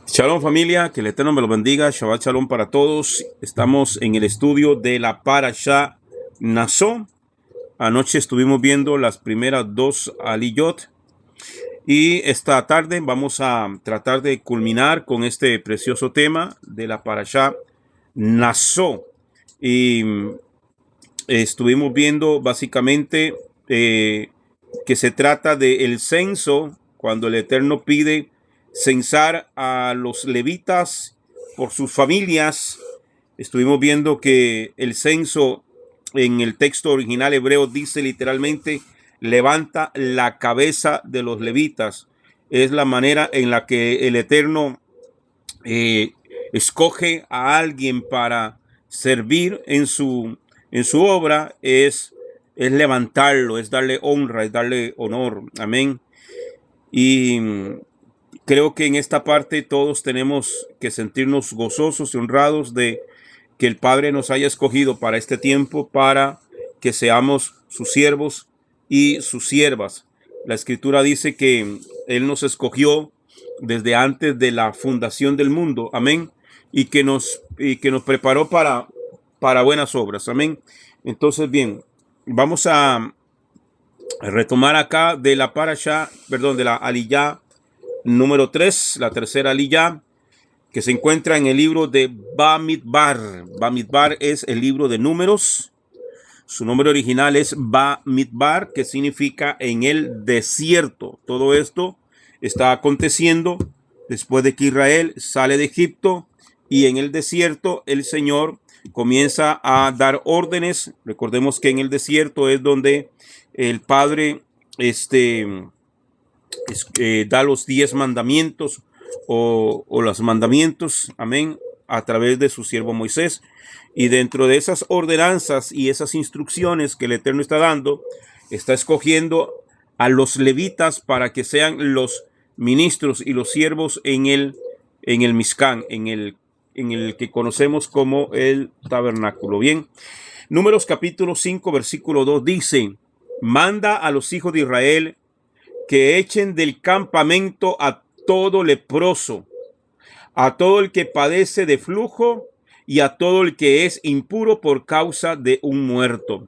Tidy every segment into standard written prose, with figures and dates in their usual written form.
Shalom familia, que el Eterno me lo bendiga. Shabbat Shalom para todos. Estamos en el estudio de la Parashá Naso. Anoche estuvimos viendo las primeras dos aliyot y esta tarde vamos a tratar de culminar con este precioso tema de la Parashá Naso. Y estuvimos viendo básicamente que se trata del censo, cuando el Eterno pide censar a los levitas por sus familias. Estuvimos viendo que el censo en el texto original hebreo dice literalmente levanta la cabeza de los levitas. Es la manera en la que el Eterno escoge a alguien para servir en su obra, es levantarlo, es darle honra, es darle honor. Amén. Y creo que en esta parte todos tenemos que sentirnos gozosos y honrados de que el Padre nos haya escogido para este tiempo, para que seamos sus siervos y sus siervas. La Escritura dice que Él nos escogió desde antes de la fundación del mundo. Amén. Y que nos preparó para buenas obras. Amén. Entonces, bien, vamos a retomar acá de la parasha, perdón, de la aliyá número 3, la tercera aliyá, que se encuentra en el libro de Bamidbar. Bamidbar es el libro de números. Su nombre original es Bamidbar, que significa en el desierto. Todo esto está aconteciendo después de que Israel sale de Egipto, y en el desierto el Señor comienza a dar órdenes. Recordemos que en el desierto es donde el Padre da los 10 mandamientos o los mandamientos, amén, a través de su siervo Moisés. Y dentro de esas ordenanzas y esas instrucciones que el Eterno está dando, está escogiendo a los levitas para que sean los ministros y los siervos en el Mishkan, en el que conocemos como el tabernáculo. Bien, Números capítulo 5, versículo 2 dice: manda a los hijos de Israel que echen del campamento a todo leproso, a todo el que padece de flujo y a todo el que es impuro por causa de un muerto.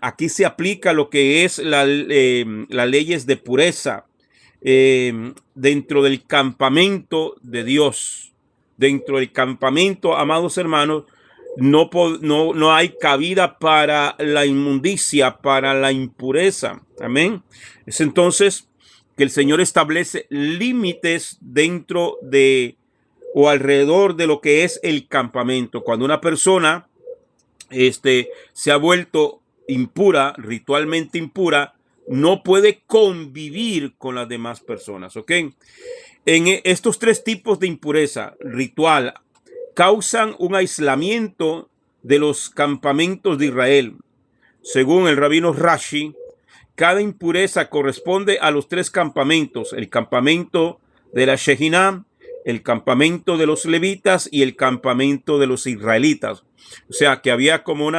Aquí se aplica lo que es las leyes de pureza dentro del campamento de Dios. Dentro del campamento, amados hermanos, no hay cabida para la inmundicia, para la impureza. Amén. Es entonces que el Señor establece límites dentro de o alrededor de lo que es el campamento. Cuando una persona se ha vuelto impura, ritualmente impura, no puede convivir con las demás personas. ¿Ok? En estos tres tipos de impureza, ritual, causan un aislamiento de los campamentos de Israel. Según el rabino Rashi, cada impureza corresponde a los tres campamentos: el campamento de la Shejinah, el campamento de los levitas y el campamento de los israelitas. O sea que había como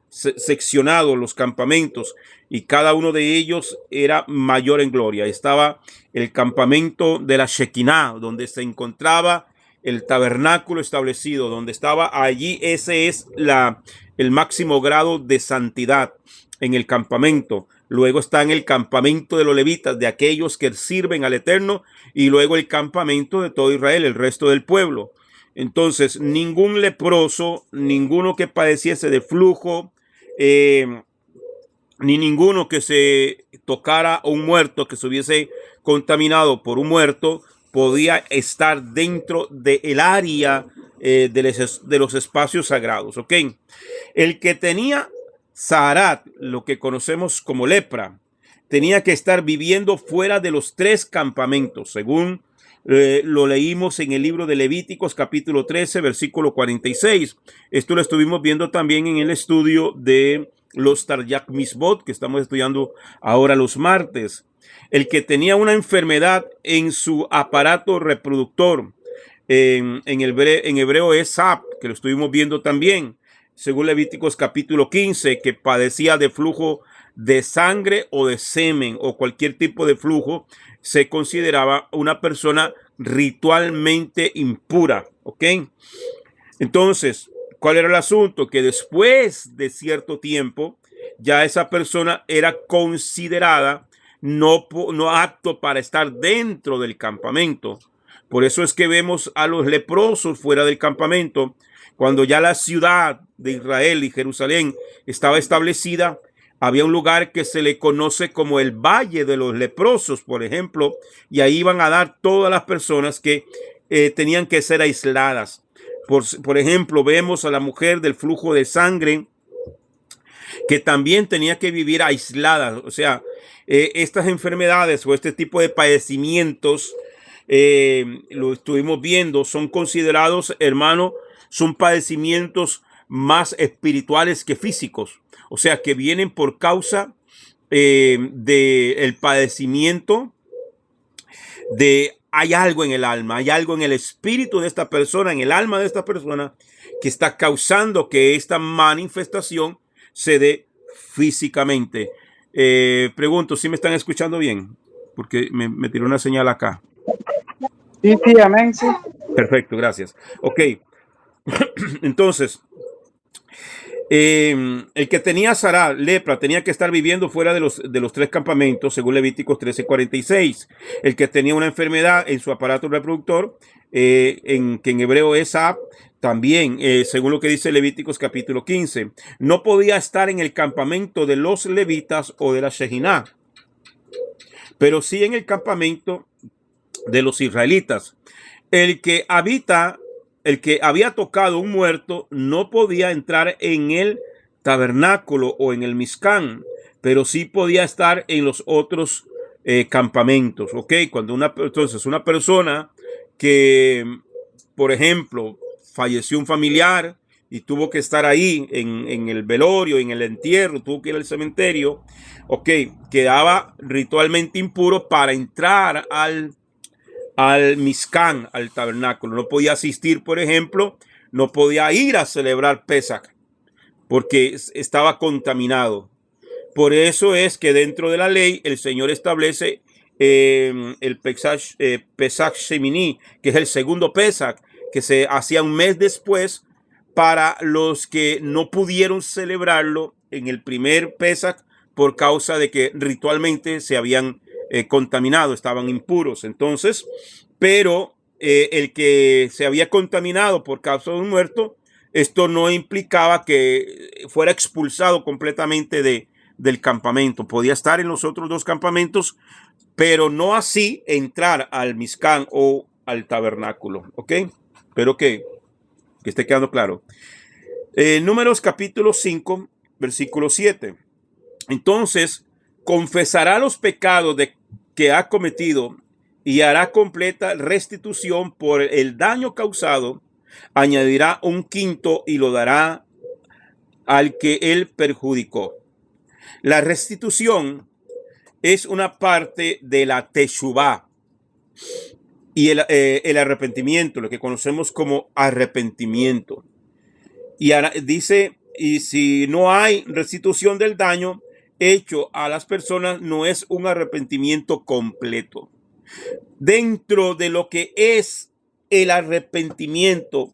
seccionado los campamentos, y cada uno de ellos era mayor en gloria. Estaba el campamento de la Shekinah, donde se encontraba el tabernáculo establecido, donde estaba allí. Ese es el máximo grado de santidad en el campamento. Luego está en el campamento de los levitas, de aquellos que sirven al Eterno, y luego el campamento de todo Israel, el resto del pueblo. Entonces, ningún leproso, ninguno que padeciese de flujo, ni ninguno que se tocara a un muerto, que se hubiese contaminado por un muerto, podía estar dentro del área de los espacios sagrados. ¿Ok? El que tenía Zaharat, lo que conocemos como lepra, tenía que estar viviendo fuera de los tres campamentos, según lo leímos en el libro de Levíticos capítulo 13, versículo 46. Esto lo estuvimos viendo también en el estudio de los Taryag Mitzvot, que estamos estudiando ahora los martes. El que tenía una enfermedad en su aparato reproductor, en hebreo es SAP, que lo estuvimos viendo también, según Levíticos capítulo 15, que padecía de flujo de sangre o de semen o cualquier tipo de flujo, se consideraba una persona ritualmente impura, ¿ok? Entonces, ¿cuál era el asunto? Que después de cierto tiempo, ya esa persona era considerada no apto para estar dentro del campamento. Por eso es que vemos a los leprosos fuera del campamento. Cuando ya la ciudad de Israel y Jerusalén estaba establecida, había un lugar que se le conoce como el Valle de los Leprosos, por ejemplo, y ahí iban a dar todas las personas que tenían que ser aisladas. Por ejemplo, vemos a la mujer del flujo de sangre que también tenía que vivir aislada. O sea, estas enfermedades o este tipo de padecimientos, lo estuvimos viendo, son considerados, hermano, son padecimientos más espirituales que físicos. O sea, que vienen por causa del padecimiento de hay algo en el alma, hay algo en el espíritu de esta persona, en el alma de esta persona, que está causando que esta manifestación se dé físicamente. Pregunto, ¿si me están escuchando bien? Porque me tiró una señal acá. Sí, sí, amén, sí. Perfecto, gracias. Ok, entonces, el que tenía Sará, lepra, tenía que estar viviendo fuera de los 3 campamentos, según Levíticos 13:46. El que tenía una enfermedad en su aparato reproductor, que en hebreo es Ab, también, según lo que dice Levíticos capítulo 15, no podía estar en el campamento de los levitas o de la Shejiná, pero sí en el campamento de los israelitas. El que había tocado un muerto no podía entrar en el tabernáculo o en el Mizcán, pero sí podía estar en los otros campamentos, ¿ok? Entonces una persona que, por ejemplo, falleció un familiar y tuvo que estar ahí en el velorio, en el entierro, tuvo que ir al cementerio, ok, quedaba ritualmente impuro para entrar al Mizcán, al tabernáculo. No podía asistir, por ejemplo, no podía ir a celebrar Pesach porque estaba contaminado. Por eso es que dentro de la ley el Señor establece el Pesach Shemini, que es el segundo Pesach, que se hacía un mes después para los que no pudieron celebrarlo en el primer Pesach por causa de que ritualmente se habían contaminado, estaban impuros. Entonces, pero el que se había contaminado por causa de un muerto, esto no implicaba que fuera expulsado completamente del campamento. Podía estar en los otros 2 campamentos, pero no así entrar al Mizcán o al tabernáculo. ¿Ok? Espero que esté quedando claro. Números capítulo 5, versículo 7. Entonces, confesará los pecados que ha cometido y hará completa restitución por el daño causado. Añadirá un quinto y lo dará al que él perjudicó. La restitución es una parte de la teshuvá y el arrepentimiento, lo que conocemos como arrepentimiento. Y dice, y si no hay restitución del daño hecho a las personas, no es un arrepentimiento completo. Dentro de lo que es el arrepentimiento,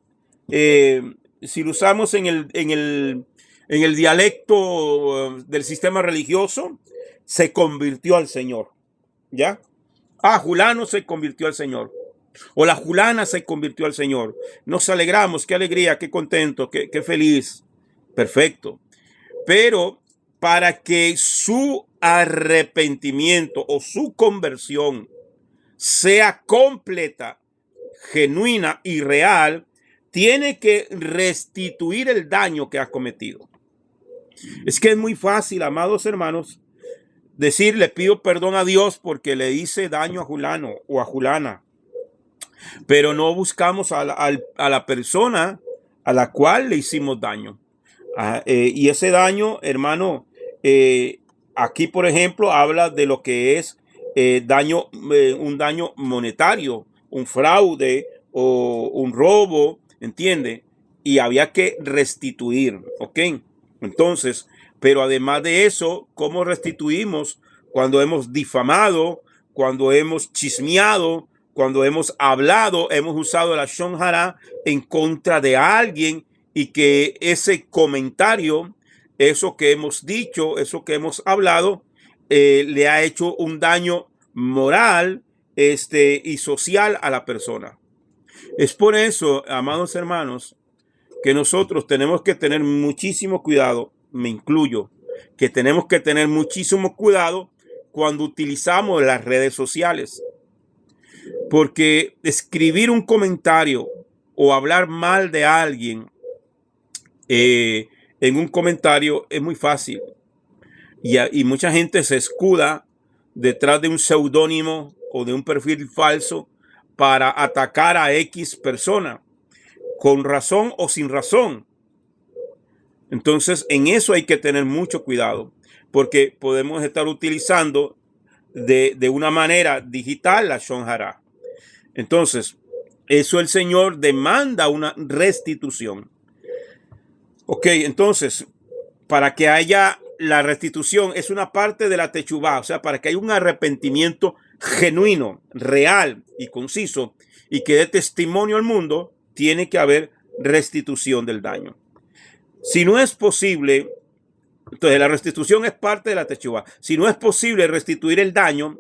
si lo usamos en el dialecto del sistema religioso, se convirtió al Señor, ¿ya? Julano se convirtió al Señor, o la Julana se convirtió al Señor. Nos alegramos, qué alegría, qué contento, qué feliz, perfecto. Pero para que su arrepentimiento o su conversión sea completa, genuina y real, tiene que restituir el daño que ha cometido. Es que es muy fácil, amados hermanos, decir le pido perdón a Dios porque le hice daño a Julano o a Julana, pero no buscamos a la persona a la cual le hicimos daño. Y ese daño, hermano, aquí por ejemplo habla de lo que es un daño monetario, un fraude o un robo, ¿entiende? Y había que restituir, ¿ok? Entonces, pero además de eso, ¿cómo restituimos cuando hemos difamado, cuando hemos chismeado, cuando hemos hablado, hemos usado la Lashon Hara en contra de alguien y que ese comentario, eso que hemos dicho, eso que hemos hablado, le ha hecho un daño moral y social a la persona. Es por eso, amados hermanos, que nosotros tenemos que tener muchísimo cuidado, me incluyo, que tenemos que tener muchísimo cuidado cuando utilizamos las redes sociales. Porque escribir un comentario o hablar mal de alguien en un comentario es muy fácil. Y mucha gente se escuda detrás de un seudónimo o de un perfil falso para atacar a X persona, con razón o sin razón. Entonces, en eso hay que tener mucho cuidado, porque podemos estar utilizando de una manera digital la Lashon Hara. Entonces, eso el Señor demanda una restitución. Ok, entonces, para que haya la restitución, es una parte de la techubá, o sea, para que haya un arrepentimiento genuino, real y conciso, y que dé testimonio al mundo, tiene que haber restitución del daño. Si no es posible, entonces la restitución es parte de la techubá. Si no es posible restituir el daño,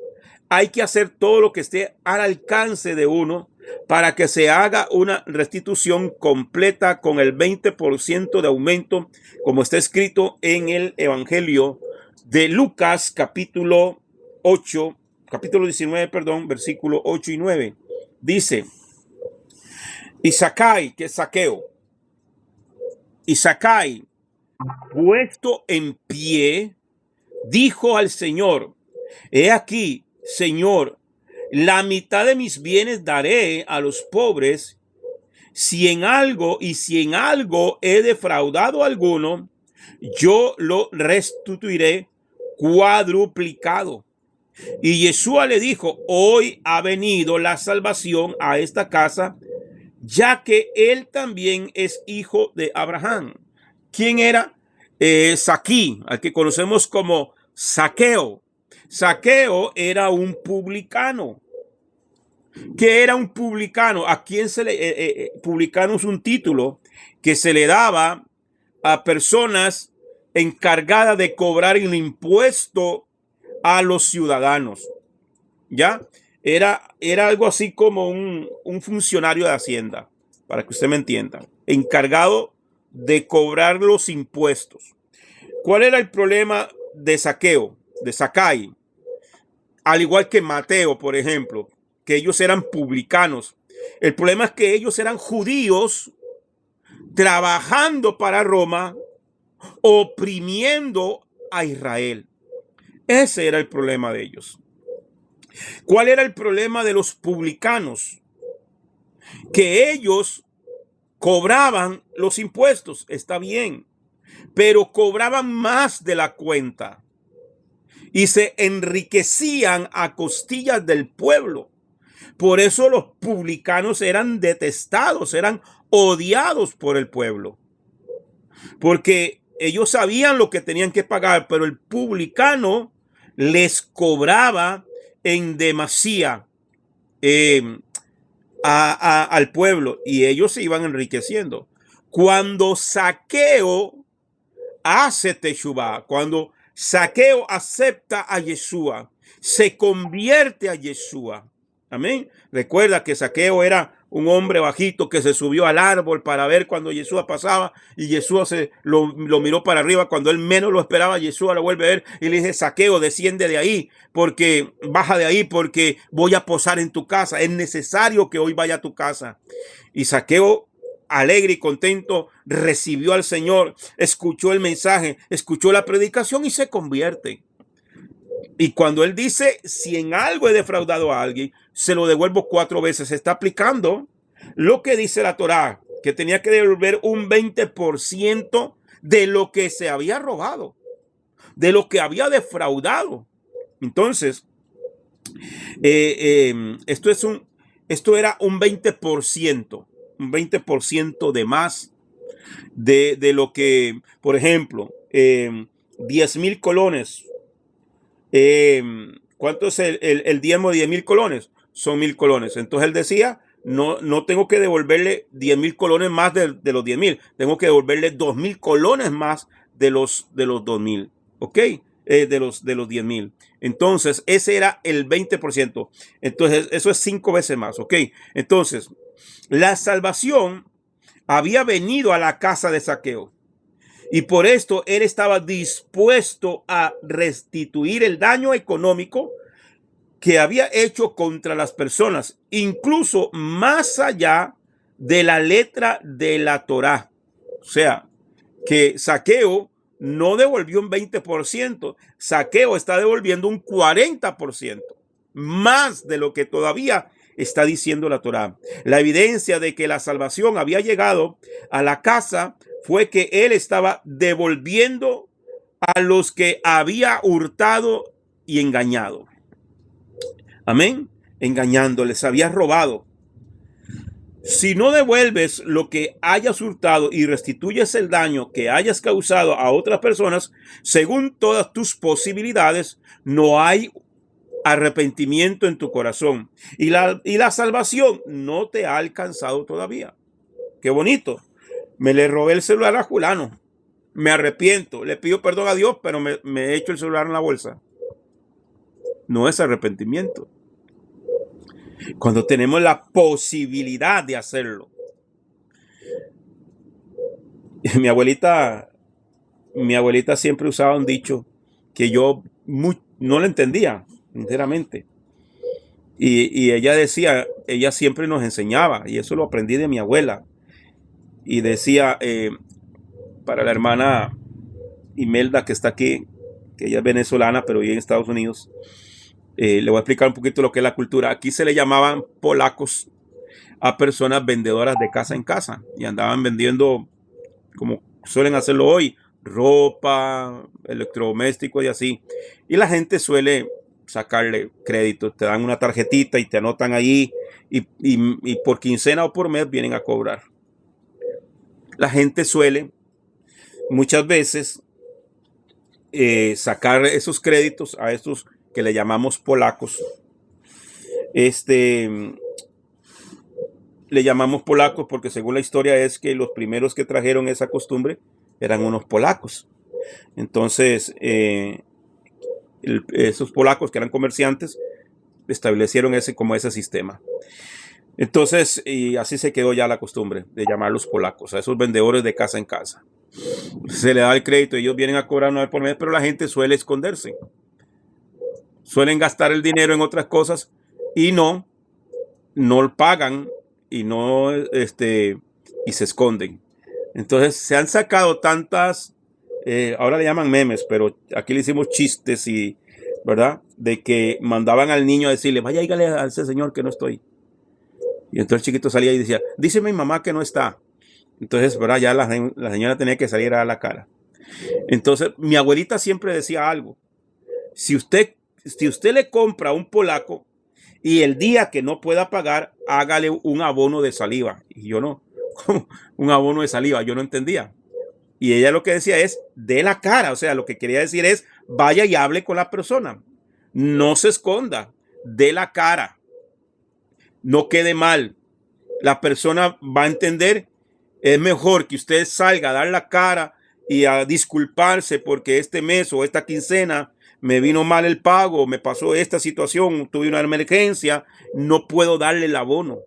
hay que hacer todo lo que esté al alcance de uno para que se haga una restitución completa con el 20% de aumento, como está escrito en el Evangelio de Lucas, capítulo 19, versículo 8 y 9. Dice, y Zacai, que es Zaqueo, y Zacai, puesto en pie, dijo al Señor, he aquí, Señor, la mitad de mis bienes daré a los pobres, si en algo he defraudado a alguno, yo lo restituiré cuadruplicado. Y Yeshua le dijo, hoy ha venido la salvación a esta casa, ya que él también es hijo de Abraham. ¿Quién era? Zaquí, al que conocemos como Zaqueo. Zaqueo era un publicano. ¿Qué era un publicano? ¿A quién se le publicano es un título que se le daba a personas encargadas de cobrar el impuesto a los ciudadanos? ¿Ya? Era algo así como un funcionario de Hacienda, para que usted me entienda, encargado de cobrar los impuestos. ¿Cuál era el problema de Zaqueo, de Zacai? Al igual que Mateo, por ejemplo, que ellos eran publicanos. El problema es que ellos eran judíos trabajando para Roma, oprimiendo a Israel. Ese era el problema de ellos. ¿Cuál era el problema de los publicanos? Que ellos cobraban los impuestos, está bien, pero cobraban más de la cuenta y se enriquecían a costillas del pueblo. Por eso los publicanos eran detestados, eran odiados por el pueblo, porque ellos sabían lo que tenían que pagar, pero el publicano les cobraba en demasía al pueblo y ellos se iban enriqueciendo. Cuando Zaqueo hace teshuvá, cuando Zaqueo acepta a Yeshua, se convierte a Yeshua. Amén. Recuerda que Zaqueo era un hombre bajito que se subió al árbol para ver cuando Yeshua pasaba, y Yeshua lo miró para arriba. Cuando él menos lo esperaba, Yeshua lo vuelve a ver y le dice, Zaqueo, desciende de ahí, porque baja de ahí, porque voy a posar en tu casa. Es necesario que hoy vaya a tu casa. Y Zaqueo, alegre y contento, recibió al Señor, escuchó el mensaje, escuchó la predicación y se convierte. Y cuando él dice, si en algo he defraudado a alguien, se lo devuelvo 4 veces, se está aplicando lo que dice la Torá, que tenía que devolver un 20% de lo que se había robado, de lo que había defraudado. Entonces, esto era un 20% de más de lo que, por ejemplo, 10,000 colones. ¿Cuánto es el diezmo de 10,000 colones? son 1,000 colones. Entonces él decía, no tengo que devolverle 10,000 colones más de los 10,000. Tengo que devolverle 2,000 colones más de los 2,000. ¿Ok? De los 10,000. Entonces, ese era el 20%. Entonces, eso es 5 veces más. ¿Ok? Entonces, la salvación había venido a la casa de Zaqueo. Y por esto él estaba dispuesto a restituir el daño económico que había hecho contra las personas, incluso más allá de la letra de la Torá. O sea, que Zaqueo no devolvió un 20%, Zaqueo está devolviendo un 40%, más de lo que todavía está diciendo la Torá. La evidencia de que la salvación había llegado a la casa fue que él estaba devolviendo a los que había hurtado y engañado. Amén. Engañándoles, había robado. Si no devuelves lo que hayas hurtado y restituyes el daño que hayas causado a otras personas, según todas tus posibilidades, no hay arrepentimiento en tu corazón. Y la salvación no te ha alcanzado todavía. Qué bonito. Me le robé el celular a Julano. Me arrepiento. Le pido perdón a Dios, pero me he hecho el celular en la bolsa. No es arrepentimiento. Cuando tenemos la posibilidad de hacerlo. Mi abuelita siempre usaba un dicho que yo no lo entendía, sinceramente. Y ella decía, ella siempre nos enseñaba, y eso lo aprendí de mi abuela. Y decía, para la hermana Imelda que está aquí, que ella es venezolana, pero vive en Estados Unidos, le voy a explicar un poquito lo que es la cultura. Aquí se le llamaban polacos a personas vendedoras de casa en casa y andaban vendiendo, como suelen hacerlo hoy, ropa, electrodomésticos y así. Y la gente suele sacarle crédito, te dan una tarjetita y te anotan ahí y por quincena o por mes vienen a cobrar. La gente suele muchas veces sacar esos créditos a estos que le llamamos polacos. Le llamamos polacos porque según la historia es que los primeros que trajeron esa costumbre eran unos polacos. Entonces, esos polacos que eran comerciantes establecieron ese sistema. Entonces, y así se quedó ya la costumbre de llamarlos polacos, a esos vendedores de casa en casa. Se le da el crédito, ellos vienen a cobrar una vez por mes, pero la gente suele esconderse. Suelen gastar el dinero en otras cosas y no pagan y y se esconden. Entonces se han sacado tantas, ahora le llaman memes, pero aquí le hicimos chistes y, ¿verdad? De que mandaban al niño a decirle, vaya, dígale a ese señor que no estoy. Y entonces el chiquito salía y decía, dice mi mamá que no está. Entonces, ¿verdad? Ya la señora tenía que salir a dar la cara. Entonces, mi abuelita siempre decía algo. Si usted le compra a un polaco y el día que no pueda pagar, hágale un abono de saliva. Y yo no, ¿cómo? Un abono de saliva, yo no entendía. Y ella lo que decía es, de la cara. O sea, lo que quería decir es, vaya y hable con la persona. No se esconda, de la cara. No quede mal. La persona va a entender. Es mejor que usted salga a dar la cara y a disculparse porque este mes o esta quincena me vino mal el pago, me pasó esta situación, tuve una emergencia, no puedo darle el abono,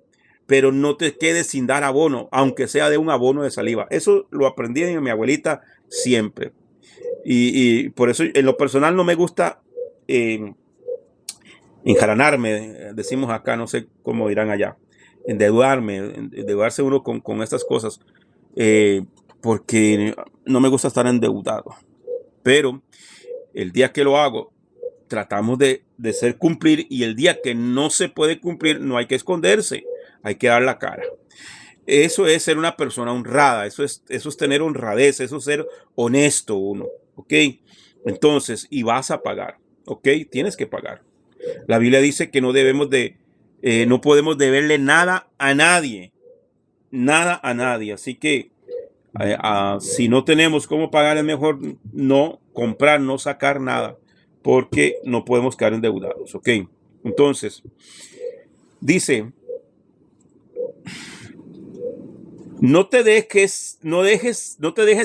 pero no te quedes sin dar abono, aunque sea de un abono de saliva. Eso lo aprendí de mi abuelita siempre. Y por eso en lo personal no me gusta enjaranarme, decimos acá, no sé cómo dirán allá, endeudarse uno con estas cosas, porque no me gusta estar endeudado. Pero el día que lo hago, tratamos de cumplir, y el día que no se puede cumplir, no hay que esconderse, hay que dar la cara. Eso es ser una persona honrada, eso es tener honradez, eso es ser honesto uno, ¿ok? Entonces, y vas a pagar, ¿ok? Tienes que pagar. La Biblia dice que no podemos deberle nada a nadie, así que si no tenemos cómo pagar, es mejor no comprar, no sacar nada, porque no podemos quedar endeudados, ¿ok? Entonces, Dice, no te dejes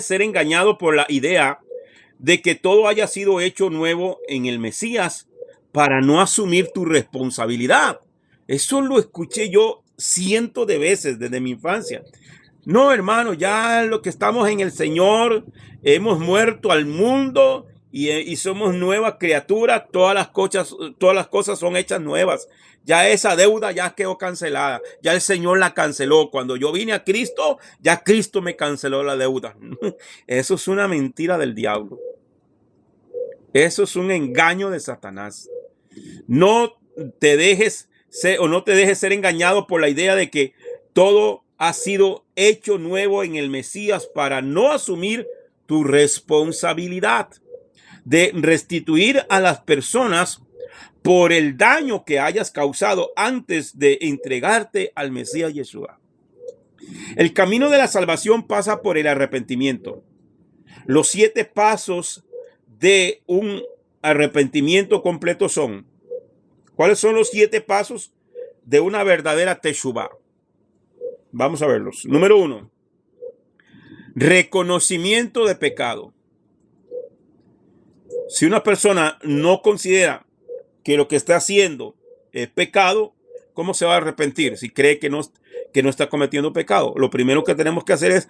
ser engañado por la idea de que todo haya sido hecho nuevo en el Mesías para no asumir tu responsabilidad. Eso lo escuché yo cientos de veces desde mi infancia. No, hermano, ya lo que estamos en el Señor, hemos muerto al mundo y somos nuevas criaturas. Todas las cosas son hechas nuevas. Ya esa deuda ya quedó cancelada. Ya el Señor la canceló. Cuando yo vine a Cristo, ya Cristo me canceló la deuda. Eso es una mentira del diablo. Eso es un engaño de Satanás. No te dejes ser engañado por la idea de que todo ha sido hecho nuevo en el Mesías para no asumir tu responsabilidad de restituir a las personas por el daño que hayas causado antes de entregarte al Mesías Yeshua. El camino de la salvación pasa por el arrepentimiento. Los 7 pasos de un arrepentimiento completo son: ¿cuáles son los 7 pasos de una verdadera teshuvá? Vamos a verlos. Número 1, reconocimiento de pecado. Si una persona no considera que lo que está haciendo es pecado, ¿cómo se va a arrepentir si cree que no está cometiendo pecado? Lo primero que tenemos que hacer es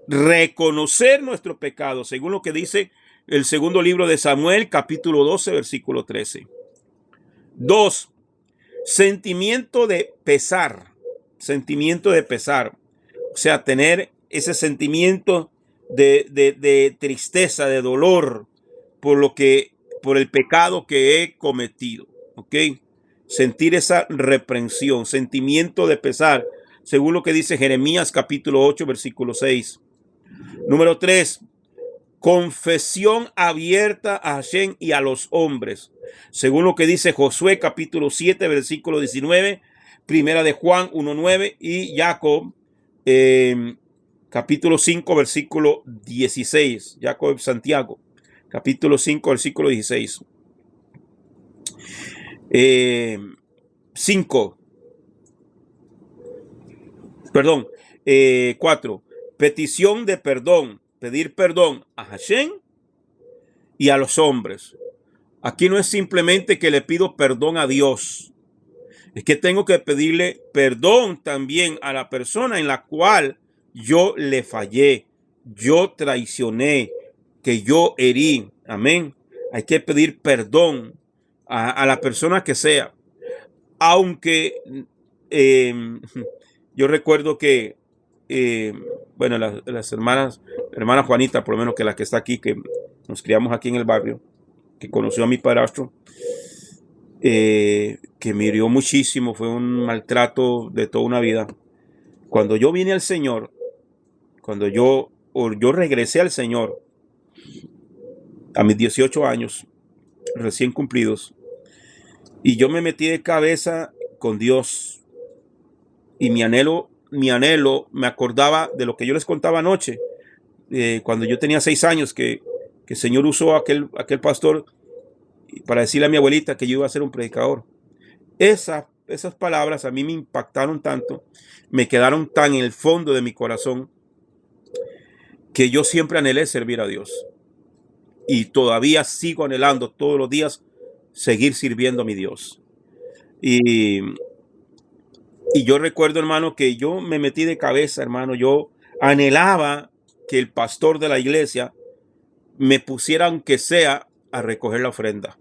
reconocer nuestro pecado, según lo que dice el segundo libro de Samuel, capítulo 12, versículo 13. 2, sentimiento de pesar. Sentimiento de pesar. O sea, tener ese sentimiento de tristeza, de dolor por el pecado que he cometido. ¿Ok? Sentir esa reprensión, sentimiento de pesar, según lo que dice Jeremías capítulo 8, versículo 6. Número 3, confesión abierta a Hashem y a los hombres, según lo que dice Josué capítulo 7, versículo 19, Primera de Juan 1:9 y Jacob capítulo 5, versículo 16. Jacob Santiago, capítulo 5, versículo 16. 4. Petición de perdón. Pedir perdón a Hashem y a los hombres. Aquí no es simplemente que le pido perdón a Dios. Es que tengo que pedirle perdón también a la persona en la cual yo le fallé, yo traicioné, que yo herí. Amén. Hay que pedir perdón a la persona que sea. Aunque yo recuerdo que bueno, las hermanas Juanita, por lo menos, que la que está aquí, que nos criamos aquí en el barrio, que conoció a mi padrastro, que me hirió muchísimo, fue un maltrato de toda una vida. Cuando yo vine al Señor, cuando yo regresé al Señor a mis 18 años recién cumplidos, y yo me metí de cabeza con Dios, y mi anhelo, me acordaba de lo que yo les contaba anoche, cuando yo tenía 6 años, que el Señor usó a aquel pastor para decirle a mi abuelita que yo iba a ser un predicador. Esas palabras a mí me impactaron tanto, me quedaron tan en el fondo de mi corazón, que yo siempre anhelé servir a Dios. Y todavía sigo anhelando todos los días seguir sirviendo a mi Dios. Y yo recuerdo, hermano, que yo me metí de cabeza, hermano. Yo anhelaba que el pastor de la iglesia me pusiera, aunque sea, a recoger la ofrenda.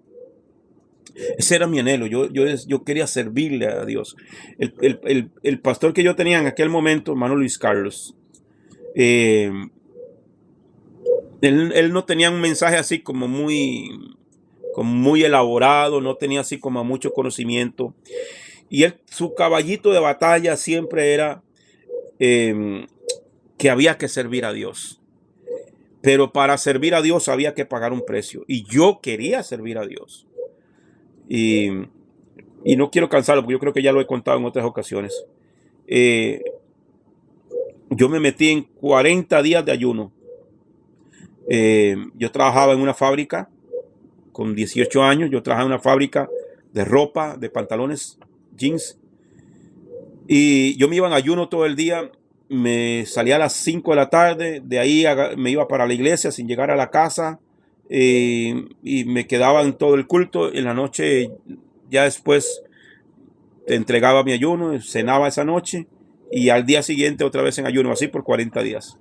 Ese era mi anhelo. Yo quería servirle a Dios. El pastor que yo tenía en aquel momento, hermano Luis Carlos, él no tenía un mensaje así como muy elaborado, no tenía así como mucho conocimiento. Y su caballito de batalla siempre era que había que servir a Dios. Pero para servir a Dios había que pagar un precio. Y yo quería servir a Dios. Y no quiero cansarlo, porque yo creo que ya lo he contado en otras ocasiones. Yo me metí en 40 días de ayuno. Yo trabajaba en una fábrica con 18 años. Yo trabajaba en una fábrica de ropa, de pantalones, jeans. Y yo me iba en ayuno todo el día, me salía a las 5 de la tarde, de ahí me iba para la iglesia sin llegar a la casa, y me quedaba en todo el culto. En la noche, ya después, te entregaba mi ayuno, cenaba esa noche y al día siguiente otra vez en ayuno, así por 40 días,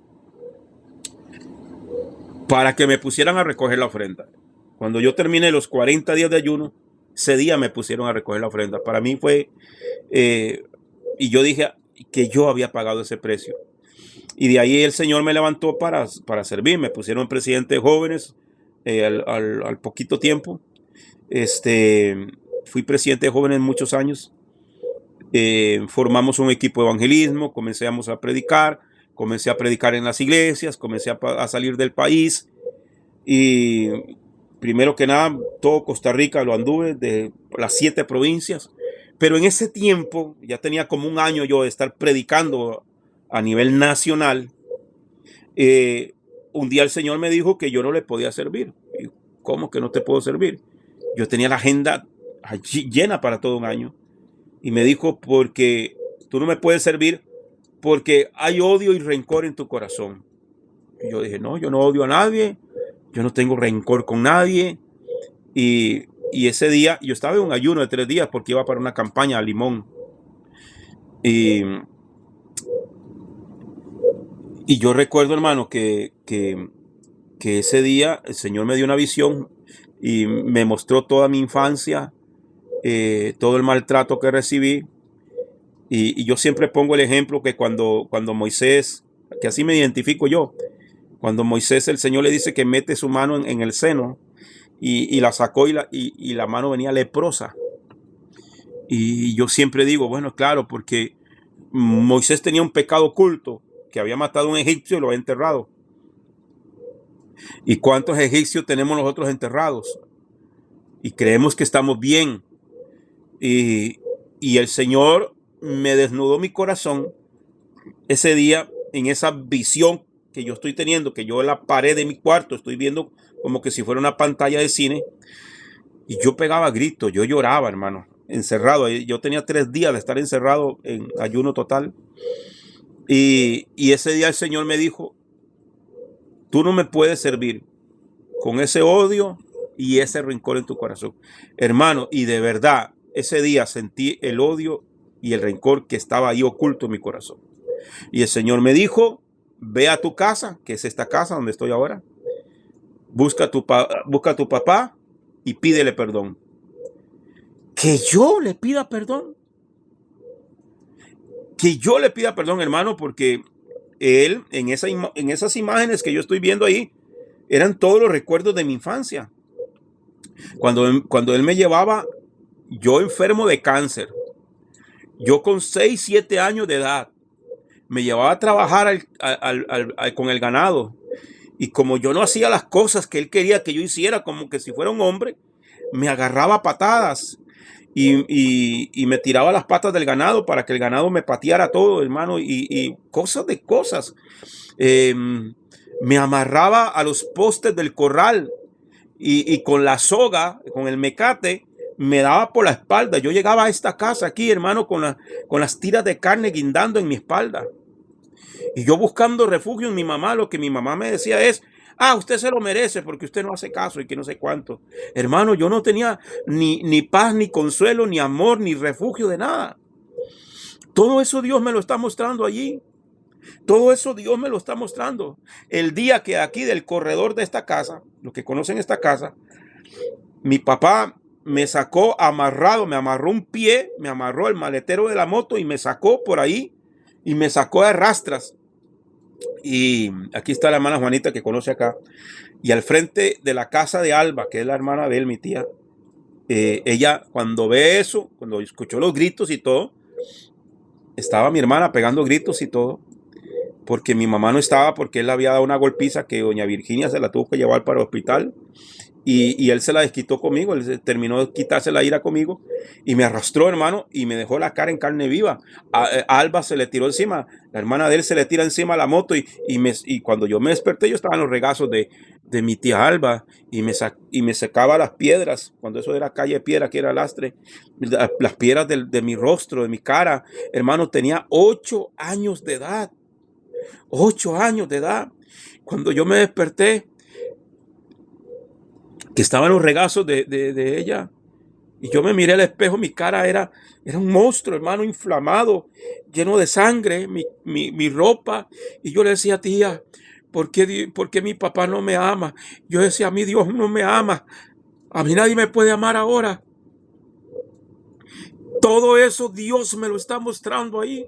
para que me pusieran a recoger la ofrenda. Cuando yo terminé los 40 días de ayuno, ese día me pusieron a recoger la ofrenda. Para mí fue, y yo dije que yo había pagado ese precio. Y de ahí el Señor me levantó para servir. Me pusieron presidente de jóvenes al poquito tiempo. Fui presidente de jóvenes muchos años. Formamos un equipo de evangelismo, comencemos a predicar, comencé a predicar en las iglesias, comencé a salir del país y primero que nada todo Costa Rica lo anduve, de las 7 provincias, pero en ese tiempo ya tenía como un año yo de estar predicando a nivel nacional. Un día el Señor me dijo que yo no le podía servir. Y, ¿cómo que no te puedo servir? Yo tenía la agenda llena para todo un año. Y me dijo, porque tú no me puedes servir porque hay odio y rencor en tu corazón. Y yo dije, no, yo no odio a nadie, yo no tengo rencor con nadie. Y ese día yo estaba en un ayuno de 3 días porque iba para una campaña a Limón. Y yo recuerdo, hermano, que ese día el Señor me dio una visión y me mostró toda mi infancia, todo el maltrato que recibí. Y yo siempre pongo el ejemplo que cuando Moisés, que así me identifico yo, cuando Moisés, el Señor le dice que mete su mano en el seno y la sacó y la mano venía leprosa. Y yo siempre digo, bueno, claro, porque Moisés tenía un pecado oculto, que había matado a un egipcio y lo había enterrado. ¿Y cuántos egipcios tenemos nosotros enterrados? Y creemos que estamos bien. Y el Señor me desnudó mi corazón ese día en esa visión que yo estoy teniendo, que yo en la pared de mi cuarto estoy viendo como que si fuera una pantalla de cine, y yo pegaba gritos, yo lloraba, hermano, encerrado. Yo tenía 3 días de estar encerrado en ayuno total. Y ese día el Señor me dijo, tú no me puedes servir con ese odio y ese rencor en tu corazón, hermano. Y de verdad, ese día sentí el odio y el rencor que estaba ahí oculto en mi corazón. Y el Señor me dijo, ve a tu casa, que es esta casa donde estoy ahora, busca a tu papá y pídele perdón. Que yo le pida perdón. Que yo le pida perdón, hermano, porque él, en esas imágenes que yo estoy viendo ahí, eran todos los recuerdos de mi infancia. Cuando él me llevaba, yo enfermo de cáncer, yo con 6, 7 años de edad, me llevaba a trabajar con el ganado. Y como yo no hacía las cosas que él quería que yo hiciera, como que si fuera un hombre, me agarraba a patadas y me tiraba las patas del ganado para que el ganado me pateara todo, hermano, y cosas de cosas. Me amarraba a los postes del corral y con la soga, con el mecate, me daba por la espalda. Yo llegaba a esta casa aquí, hermano, con las tiras de carne guindando en mi espalda. Y yo buscando refugio en mi mamá. Lo que mi mamá me decía es, usted se lo merece porque usted no hace caso y que no sé cuánto. Hermano, yo no tenía ni paz, ni consuelo, ni amor, ni refugio de nada. Todo eso Dios me lo está mostrando allí. Todo eso Dios me lo está mostrando. El día que aquí del corredor de esta casa, los que conocen esta casa, mi papá me sacó amarrado, me amarró un pie, me amarró el maletero de la moto y me sacó por ahí y me sacó a rastras. Y aquí está la hermana Juanita que conoce acá. Y al frente de la casa de Alba, que es la hermana de él, mi tía, ella cuando ve eso, cuando escuchó los gritos y todo, estaba mi hermana pegando gritos y todo, porque mi mamá no estaba, porque él le había dado una golpiza que doña Virginia se la tuvo que llevar para el hospital. y él se la desquitó conmigo, terminó de quitarse la ira conmigo y me arrastró, hermano, y me dejó la cara en carne viva. A Alba se le tiró encima, la hermana de él se le tira encima a la moto y cuando yo me desperté yo estaba en los regazos de mi tía Alba y me sacaba las piedras, cuando eso era calle de piedra, que era lastre, las piedras de mi rostro, de mi cara. Hermano, tenía 8 años de edad, 8 años de edad. Cuando yo me desperté, que estaba en los regazos de ella, y yo me miré al espejo, mi cara era un monstruo, hermano, inflamado, lleno de sangre, mi ropa, y yo le decía, tía, ¿por qué mi papá no me ama? Yo decía, a mí Dios no me ama, a mí nadie me puede amar ahora. Todo eso Dios me lo está mostrando ahí,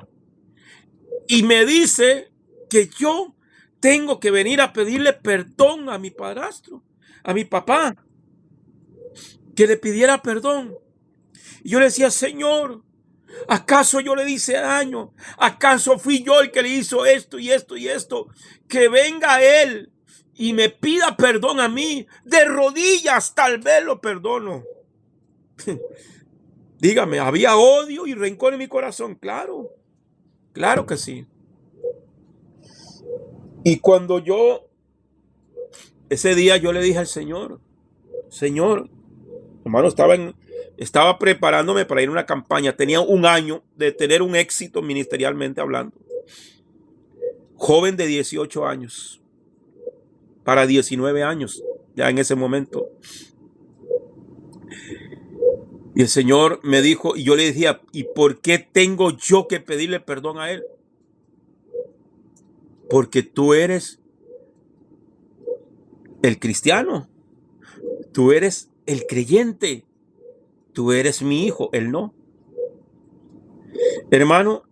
y me dice que yo tengo que venir a pedirle perdón a mi padrastro, a mi papá, que le pidiera perdón. Y yo le decía, Señor, ¿acaso yo le hice daño? ¿Acaso fui yo el que le hizo esto y esto y esto? Que venga Él y me pida perdón a mí. De rodillas tal vez lo perdono. Dígame, ¿había odio y rencor en mi corazón? Claro, claro que sí. Y cuando ese día yo le dije al Señor, hermano, estaba preparándome para ir a una campaña. Tenía un año de tener un éxito ministerialmente hablando. Joven de 18 años para 19 años, ya en ese momento. Y el Señor me dijo, y yo le decía, ¿y por qué tengo yo que pedirle perdón a Él? Porque tú eres el cristiano, tú eres el creyente, tú eres mi hijo, Él no. Hermano,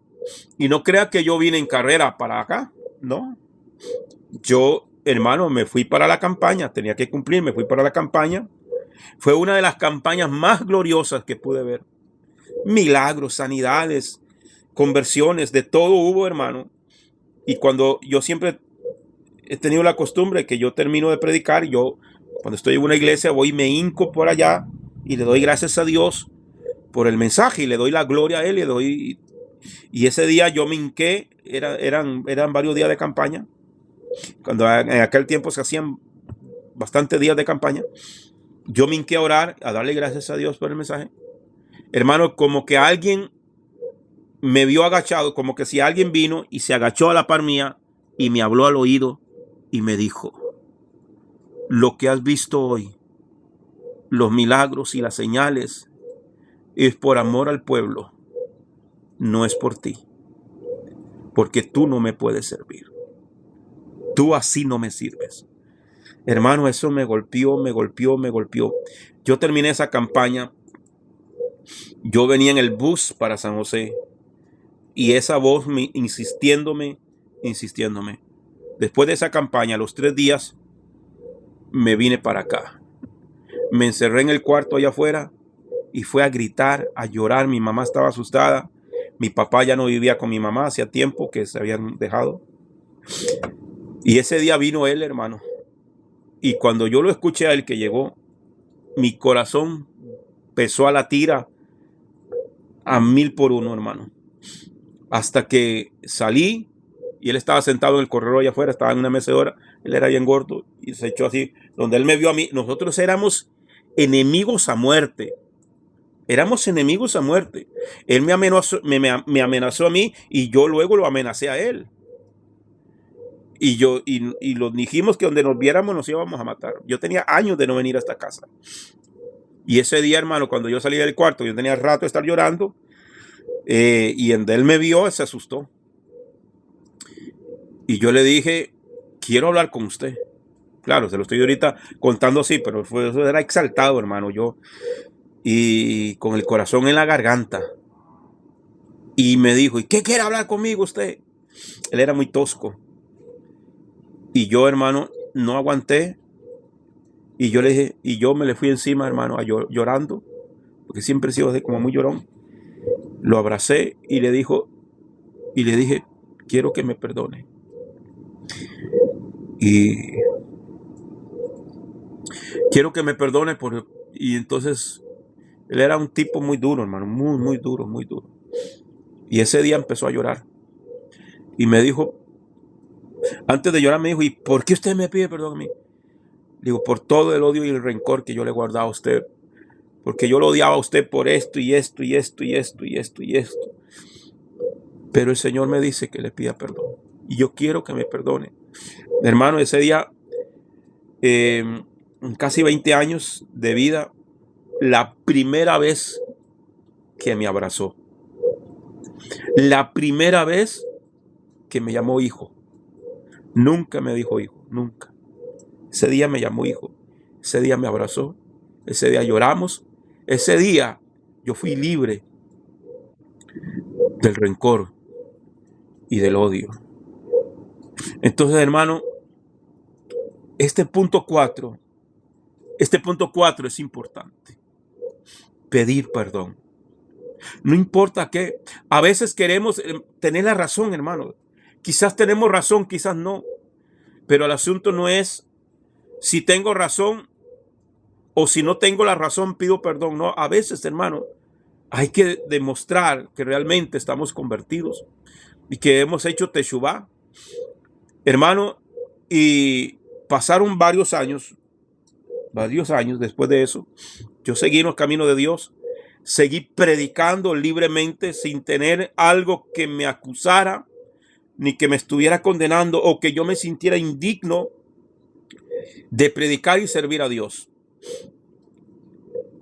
y no crea que yo vine en carrera para acá, no. Yo, hermano, me fui para la campaña, tenía que cumplir, me fui para la campaña. Fue una de las campañas más gloriosas que pude ver. Milagros, sanidades, conversiones, de todo hubo, hermano. Y cuando yo siempre he tenido la costumbre que yo termino de predicar, yo cuando estoy en una iglesia voy y me hinco por allá y le doy gracias a Dios por el mensaje y le doy la gloria a Él, y ese día yo me hinqué, eran varios días de campaña, cuando en aquel tiempo se hacían bastantes días de campaña. Yo me hinqué a orar, a darle gracias a Dios por el mensaje. Hermano, como que alguien me vio agachado, como que si alguien vino y se agachó a la par mía y me habló al oído y me dijo, lo que has visto hoy, los milagros y las señales, es por amor al pueblo, no es por ti, porque tú no me puedes servir. Tú así no me sirves. Hermano, eso me golpeó. Yo terminé esa campaña. Yo venía en el bus para San José y esa voz insistiéndome. Después de esa campaña, a los 3 días, me vine para acá. Me encerré en el cuarto allá afuera y fue a gritar, a llorar. Mi mamá estaba asustada. Mi papá ya no vivía con mi mamá, hacía tiempo que se habían dejado. Y ese día vino él, hermano. Y cuando yo lo escuché a él que llegó, mi corazón empezó a latir a 1000 por 1, hermano. Hasta que salí y él estaba sentado en el corredor allá afuera, estaba en una mecedora, él era bien gordo y se echó así, donde él me vio a mí. Nosotros éramos enemigos a muerte. Él me amenazó a mí y yo luego lo amenacé a él. Y lo dijimos que donde nos viéramos nos íbamos a matar. Yo tenía años de no venir a esta casa. Y ese día, hermano, cuando yo salí del cuarto, yo tenía rato de estar llorando, y él me vio, se asustó. Y yo le dije, quiero hablar con usted. Claro, se lo estoy ahorita contando así, pero eso era exaltado, hermano, yo. Y con el corazón en la garganta. Y me dijo, ¿y qué quiere hablar conmigo usted? Él era muy tosco. Y yo, hermano, no aguanté. Y yo le dije, y yo me le fui encima, hermano, llorando, porque siempre he sido como muy llorón. Lo abracé y le dije, quiero que me perdone. Y quiero que me perdone por... Y entonces, él era un tipo muy duro, hermano, muy, muy duro, muy duro. Y ese día empezó a llorar. Y me dijo, antes de llorar me dijo, ¿y por qué usted me pide perdón a mí? Digo, por todo el odio y el rencor que yo le guardaba a usted. Porque yo lo odiaba a usted por esto y esto y esto y esto y esto y esto. Pero el Señor me dice que le pida perdón. Y yo quiero que me perdone. Hermano, ese día, casi 20 años de vida, la primera vez que me abrazó. La primera vez que me llamó hijo. Nunca me dijo hijo, nunca. Ese día me llamó hijo. Ese día me abrazó. Ese día lloramos. Ese día yo fui libre del rencor y del odio. Entonces, hermano, este punto 4 es importante. Pedir perdón. No importa qué. A veces queremos tener la razón, hermano. Quizás tenemos razón, quizás no. Pero el asunto no es si tengo razón o si no tengo la razón, pido perdón. No, a veces, hermano, hay que demostrar que realmente estamos convertidos y que hemos hecho teshuvá. Hermano, y pasaron varios años después de eso. Yo seguí en el camino de Dios. Seguí predicando libremente sin tener algo que me acusara ni que me estuviera condenando o que yo me sintiera indigno de predicar y servir a Dios.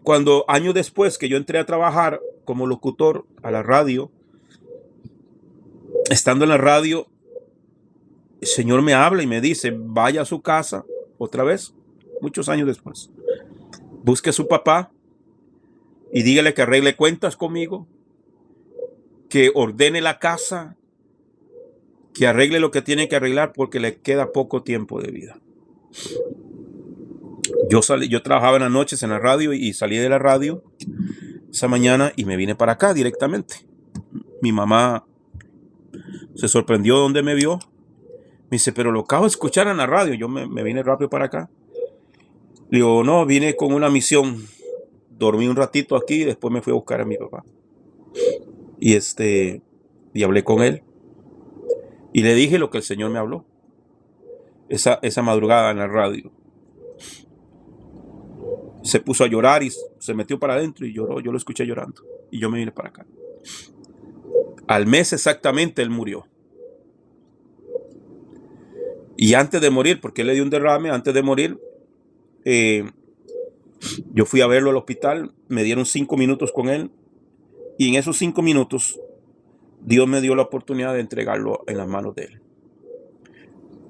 Cuando años después que yo entré a trabajar como locutor a la radio, estando en la radio, el Señor me habla y me dice, vaya a su casa otra vez, muchos años después. Busque a su papá y dígale que arregle cuentas conmigo, que ordene la casa, que arregle lo que tiene que arreglar porque le queda poco tiempo de vida. Yo trabajaba en las noches en la radio y salí de la radio esa mañana y me vine para acá directamente. Mi mamá se sorprendió donde me vio. Me dice, pero lo acabo de escuchar en la radio. Yo me vine rápido para acá. Le digo, no, vine con una misión. Dormí un ratito aquí y después me fui a buscar a mi papá. Y hablé con él. Y le dije lo que el Señor me habló. Esa madrugada en la radio. Se puso a llorar y se metió para adentro y lloró. Yo lo escuché llorando. Y yo me vine para acá. Al mes exactamente él murió. Y antes de morir, porque él le dio un derrame, antes de morir, yo fui a verlo al hospital, me dieron 5 minutos con él. Y en esos 5 minutos, Dios me dio la oportunidad de entregarlo en las manos de él.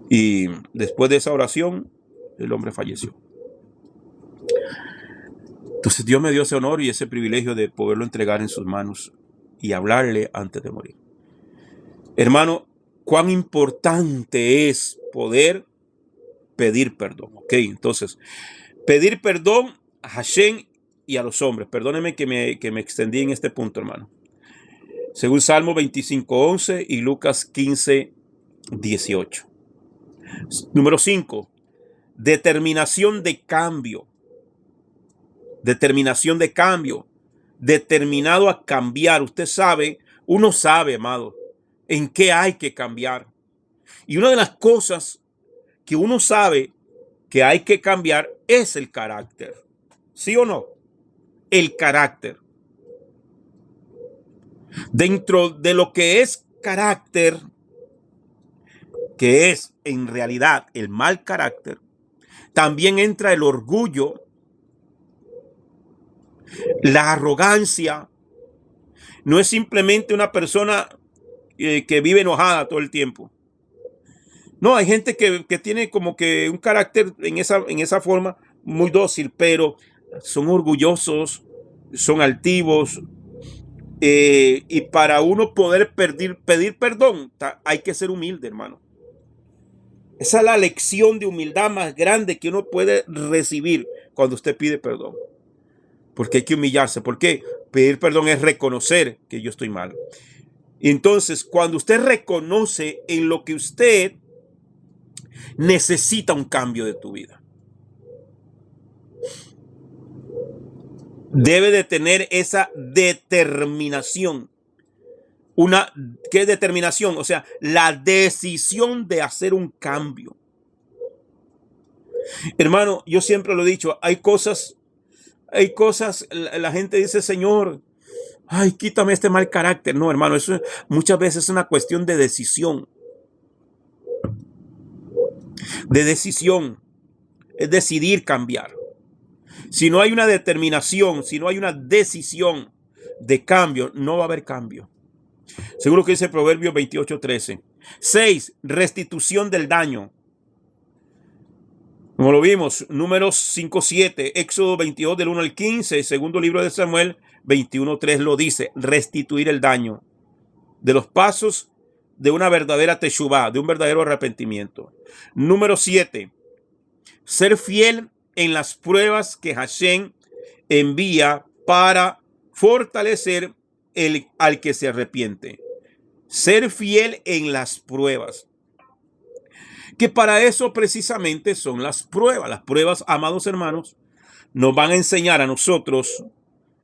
Y después de esa oración, el hombre falleció. Entonces Dios me dio ese honor y ese privilegio de poderlo entregar en sus manos y hablarle antes de morir. Hermano, cuán importante es poder pedir perdón. Ok, entonces, pedir perdón a Hashem y a los hombres. Perdóneme que me extendí en este punto, hermano. Según Salmo 25:11 y Lucas 15:18. Número 5. Determinación de cambio. Determinación de cambio. Determinado a cambiar. Usted sabe, uno sabe, amado, en qué hay que cambiar. Y una de las cosas que uno sabe que hay que cambiar es el carácter. ¿Sí o no? El carácter. Dentro de lo que es carácter, que es en realidad el mal carácter, también entra el orgullo, la arrogancia. No es simplemente una persona que vive enojada todo el tiempo. No, hay gente que tiene como que un carácter en esa forma muy dócil, pero son orgullosos, son altivos. Y para uno poder pedir perdón, hay que ser humilde, hermano. Esa es la lección de humildad más grande que uno puede recibir cuando usted pide perdón. Porque hay que humillarse. ¿Por qué? Pedir perdón es reconocer que yo estoy mal. Entonces, cuando usted reconoce en lo que usted necesita un cambio de tu vida. debe de tener esa determinación. ¿Qué es determinación? O sea, la decisión de hacer un cambio. Hermano, yo siempre lo he dicho, hay cosas, la gente dice, Señor, ay, quítame este mal carácter. No, hermano, eso muchas veces es una cuestión de decisión. De decisión. Es decidir cambiar. Si no hay una determinación, si no hay una decisión de cambio, no va a haber cambio. Seguro que dice Proverbios 28:13. 6. Restitución del daño. Como lo vimos, Números 5:7, Éxodo 22 del 1 al 15, segundo libro de Samuel 21:3 lo dice, restituir el daño de los pasos de una verdadera teshuvá, de un verdadero arrepentimiento. Número 7, ser fiel en las pruebas que Hashem envía para fortalecer al que se arrepiente. Ser fiel en las pruebas. Que para eso precisamente son las pruebas. Las pruebas, amados hermanos, nos van a enseñar a nosotros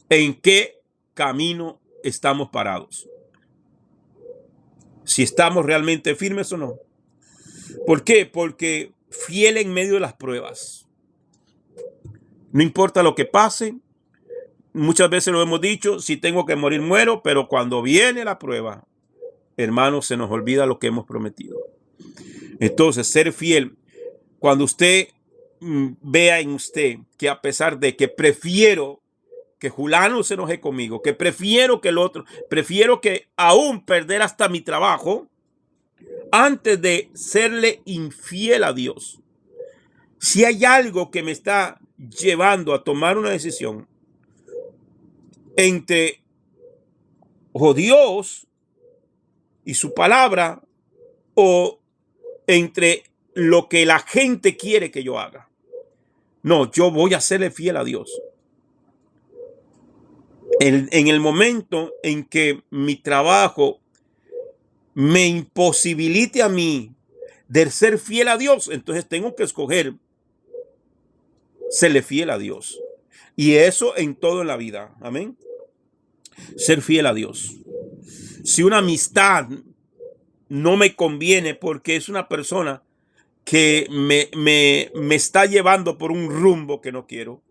en qué camino estamos parados. Si estamos realmente firmes o no. ¿Por qué? Porque fiel en medio de las pruebas. No importa lo que pase. Muchas veces lo hemos dicho, si tengo que morir, muero, pero cuando viene la prueba, hermanos, se nos olvida lo que hemos prometido. Entonces, ser fiel, cuando usted vea en usted que a pesar de que prefiero que Julano se enoje conmigo, que prefiero que el otro, prefiero que aún perder hasta mi trabajo antes de serle infiel a Dios. Si hay algo que me está llevando a tomar una decisión entre Dios y su palabra o entre lo que la gente quiere que yo haga. No, yo voy a serle fiel a Dios. En el momento en que mi trabajo me imposibilite a mí de ser fiel a Dios, entonces tengo que escoger serle fiel a Dios. Y eso en todo en la vida. Amén. Ser fiel a Dios. Si una amistad no me conviene porque es una persona que me está llevando por un rumbo que no quiero,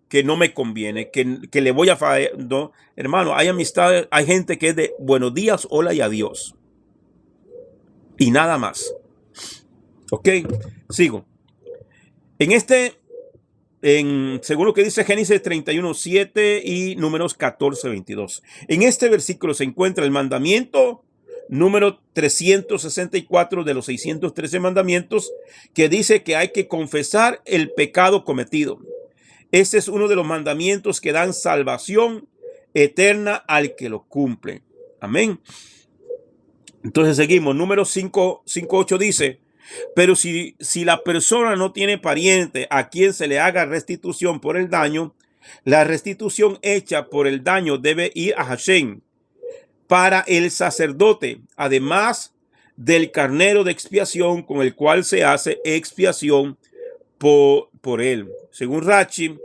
que no me conviene, que le voy a fallar. No, hermano, hay amistades, hay gente que es de buenos días, hola y adiós. Y nada más. Ok, sigo. Según lo que dice Génesis 31:7 y Números 14:22. En este versículo se encuentra el mandamiento número 364 de los 613 mandamientos, que dice que hay que confesar el pecado cometido. Este es uno de los mandamientos que dan salvación eterna al que lo cumple. Amén. Entonces seguimos. Números 5:8 dice, pero si la persona no tiene pariente a quien se le haga restitución por el daño, la restitución hecha por el daño debe ir a Hashem para el sacerdote, además del carnero de expiación con el cual se hace expiación por él. Según Rashi,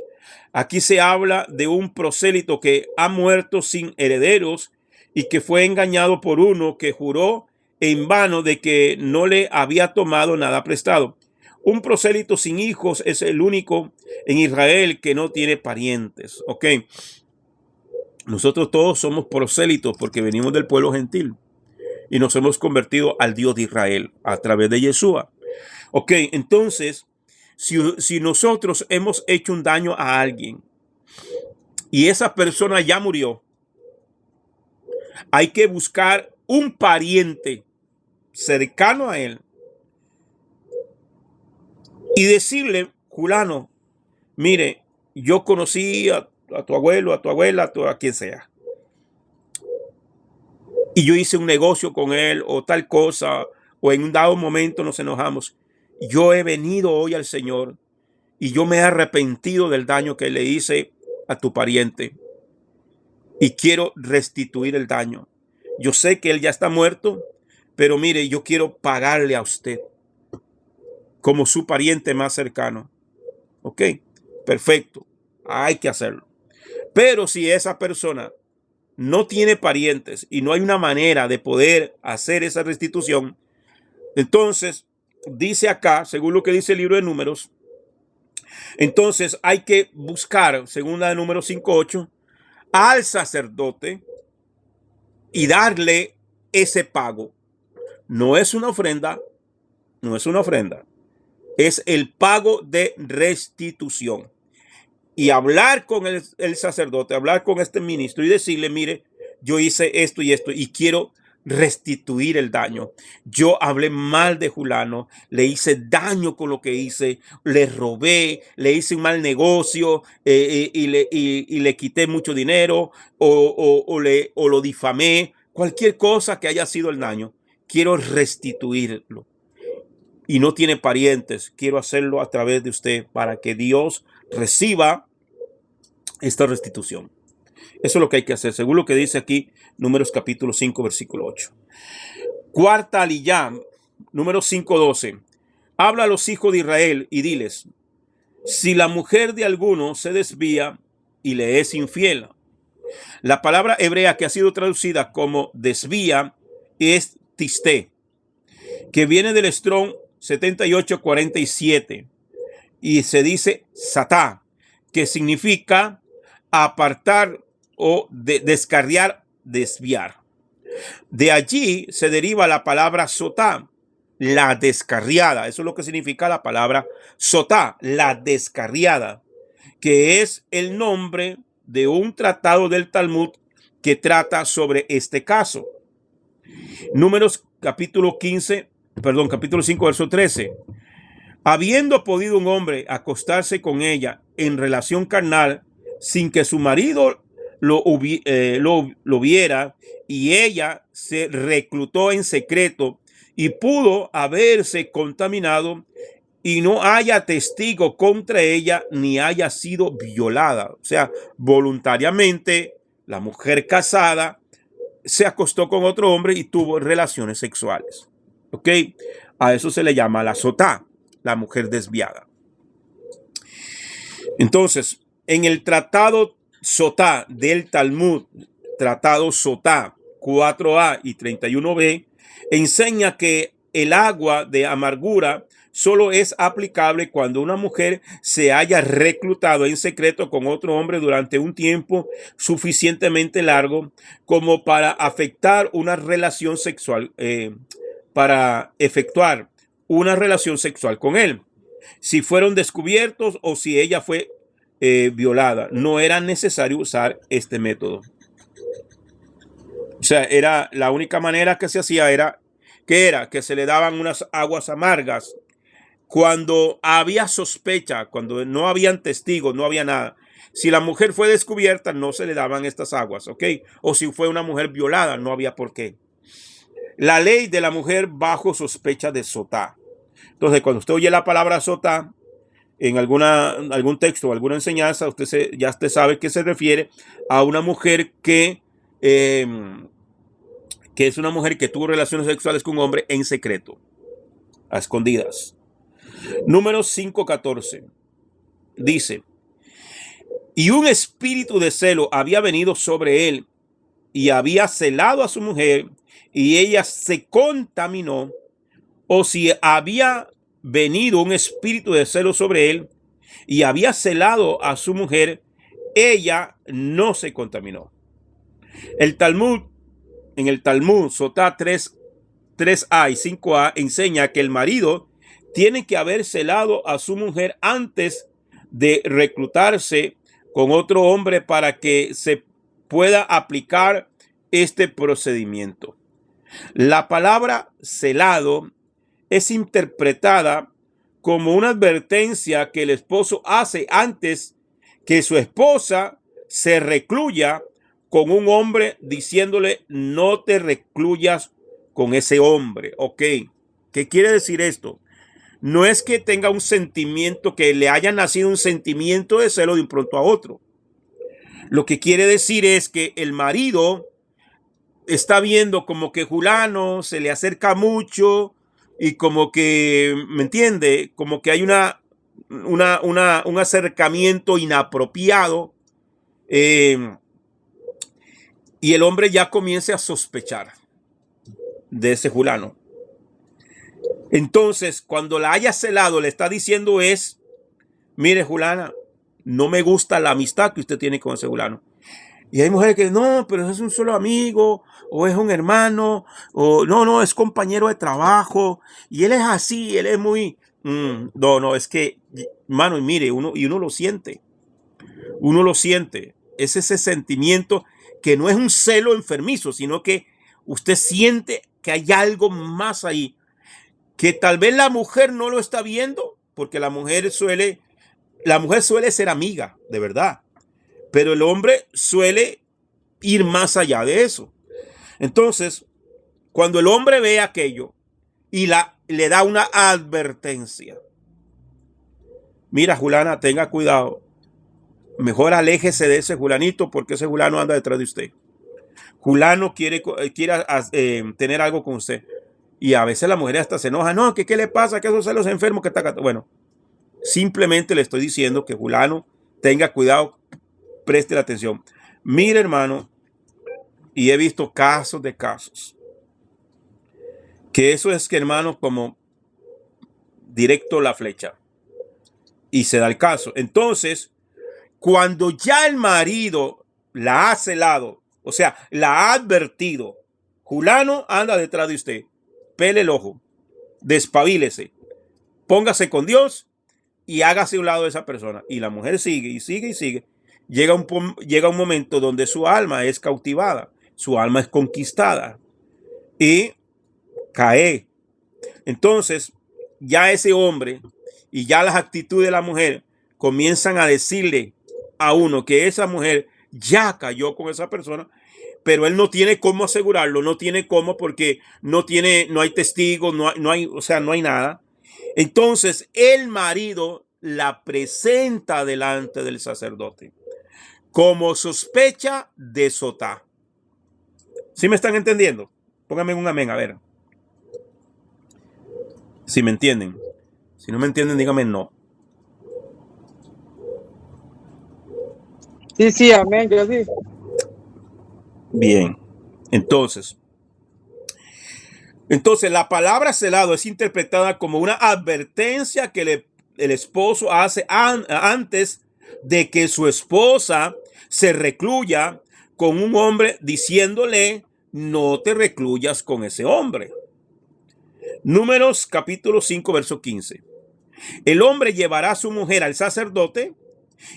aquí se habla de un prosélito que ha muerto sin herederos y que fue engañado por uno que juró en vano de que no le había tomado nada prestado. Un prosélito sin hijos es el único en Israel que no tiene parientes. Ok. Nosotros todos somos prosélitos porque venimos del pueblo gentil y nos hemos convertido al Dios de Israel a través de Yeshua. Ok, entonces, si nosotros hemos hecho un daño a alguien y esa persona ya murió, hay que buscar un pariente cercano a él y decirle, Julano, mire, yo conocí a tu abuelo, a tu abuela, a quien sea, y yo hice un negocio con él o tal cosa, o en un dado momento nos enojamos. Yo he venido hoy al Señor y yo me he arrepentido del daño que le hice a tu pariente y quiero restituir el daño. Yo sé que él ya está muerto, pero mire, yo quiero pagarle a usted como su pariente más cercano. Ok, perfecto, hay que hacerlo. Pero si esa persona no tiene parientes y no hay una manera de poder hacer esa restitución, entonces dice acá, según lo que dice el libro de Números, entonces hay que buscar, según la de Números 5:8, al sacerdote y darle ese pago. No es una ofrenda, no es una ofrenda, es el pago de restitución. Y hablar con el sacerdote, hablar con este ministro y decirle, mire, yo hice esto y quiero restituir el daño. Yo hablé mal de fulano, le hice daño con lo que hice, le robé, le hice un mal negocio y le quité mucho dinero o lo difamé. Cualquier cosa que haya sido el daño, quiero restituirlo. Y no tiene parientes, quiero hacerlo a través de usted para que Dios reciba esta restitución. Eso es lo que hay que hacer, según lo que dice aquí Números capítulo 5, versículo 8. Cuarta aliyá, Números 5:12. Habla a los hijos de Israel y diles, si la mujer de alguno se desvía y le es infiel. La palabra hebrea que ha sido traducida como desvía es tisté, que viene del Strong 7847 y se dice satá, que significa apartar o descarriar, desviar. De allí se deriva la palabra sotá, la descarriada. Eso es lo que significa la palabra sotá, la descarriada, que es el nombre de un tratado del Talmud que trata sobre este caso. Números capítulo 5, verso 13. Habiendo podido un hombre acostarse con ella en relación carnal sin que su marido lo viera, y ella se reclutó en secreto y pudo haberse contaminado y no haya testigo contra ella ni haya sido violada. O sea, voluntariamente la mujer casada se acostó con otro hombre y tuvo relaciones sexuales. ¿Ok? A eso se le llama la sotá, la mujer desviada. Entonces, en el tratado sotá del Talmud, tratado sotá 4a y 31b, enseña que el agua de amargura solo es aplicable cuando una mujer se haya reclutado en secreto con otro hombre durante un tiempo suficientemente largo como para afectar una relación sexual, para efectuar una relación sexual con él. Si fueron descubiertos o si ella fue violada, no era necesario usar este método. O sea, era la única manera que se hacía era que se le daban unas aguas amargas cuando había sospecha, cuando no habían testigos, no había nada. Si la mujer fue descubierta, no se le daban estas aguas, ¿ok? O si fue una mujer violada, no había por qué. La ley de la mujer bajo sospecha de sotá. Entonces, cuando usted oye la palabra sotá en algún texto o alguna enseñanza, ya usted sabe que se refiere a una mujer que es una mujer que tuvo relaciones sexuales con un hombre en secreto, a escondidas. Números 5:14 dice, y un espíritu de celo había venido sobre él y había celado a su mujer y ella se contaminó, o si había venido un espíritu de celo sobre él y había celado a su mujer, ella no se contaminó. En el Talmud, Sotá 3a y 5a enseña que el marido tiene que haber celado a su mujer antes de reclutarse con otro hombre para que se pueda aplicar este procedimiento. La palabra celado es interpretada como una advertencia que el esposo hace antes que su esposa se recluya con un hombre, diciéndole no te recluyas con ese hombre. Ok, ¿qué quiere decir esto? No es que tenga un sentimiento, que le haya nacido un sentimiento de celo de un pronto a otro. Lo que quiere decir es que el marido está viendo como que fulano se le acerca mucho y como que, ¿me entiende? Como que hay un acercamiento inapropiado y el hombre ya comience a sospechar de ese fulano. Entonces, cuando la haya celado, le está diciendo es, mire, fulana, no me gusta la amistad que usted tiene con ese fulano. Y hay mujeres que no, pero es un solo amigo, o es un hermano, o no, es compañero de trabajo, y él es así, él es muy... no, es que, hermano, mire, uno lo siente. Uno lo siente. Es ese sentimiento que no es un celo enfermizo, sino que usted siente que hay algo más ahí, que tal vez la mujer no lo está viendo, porque la mujer suele ser amiga, de verdad. Pero el hombre suele ir más allá de eso. Entonces, cuando el hombre ve aquello y le da una advertencia, mira, fulana, tenga cuidado, mejor aléjese de ese fulanito porque ese fulano anda detrás de usted. Fulano quiere tener algo con usted. Y a veces la mujer hasta se enoja, no, que qué le pasa, que esos celos enfermos que está... Bueno, simplemente le estoy diciendo que fulano tenga cuidado, preste la atención. Mire, hermano, y he visto casos de casos, que eso es que, hermano, como directo la flecha, y se da el caso. Entonces, cuando ya el marido la ha celado, o sea, la ha advertido, fulano anda detrás de usted, pele el ojo, despabilese, póngase con Dios y hágase a un lado de esa persona. Y la mujer sigue y sigue y sigue. Llega un momento donde su alma es cautivada, su alma es conquistada y cae. Entonces, ya ese hombre y ya las actitudes de la mujer comienzan a decirle a uno que esa mujer ya cayó con esa persona, pero él no tiene cómo asegurarlo, no tiene cómo porque no hay testigos, no hay nada. Entonces el marido la presenta delante del sacerdote como sospecha de sotá. ¿Sí me están entendiendo? Pónganme un amén, a ver. Si me entienden. Si no me entienden, díganme no. Sí, amén, yo sí. Bien. Entonces la palabra celado es interpretada como una advertencia que el esposo hace antes de que su esposa se recluya con un hombre, diciéndole, no te recluyas con ese hombre. Números capítulo 5, verso 15. El hombre llevará a su mujer al sacerdote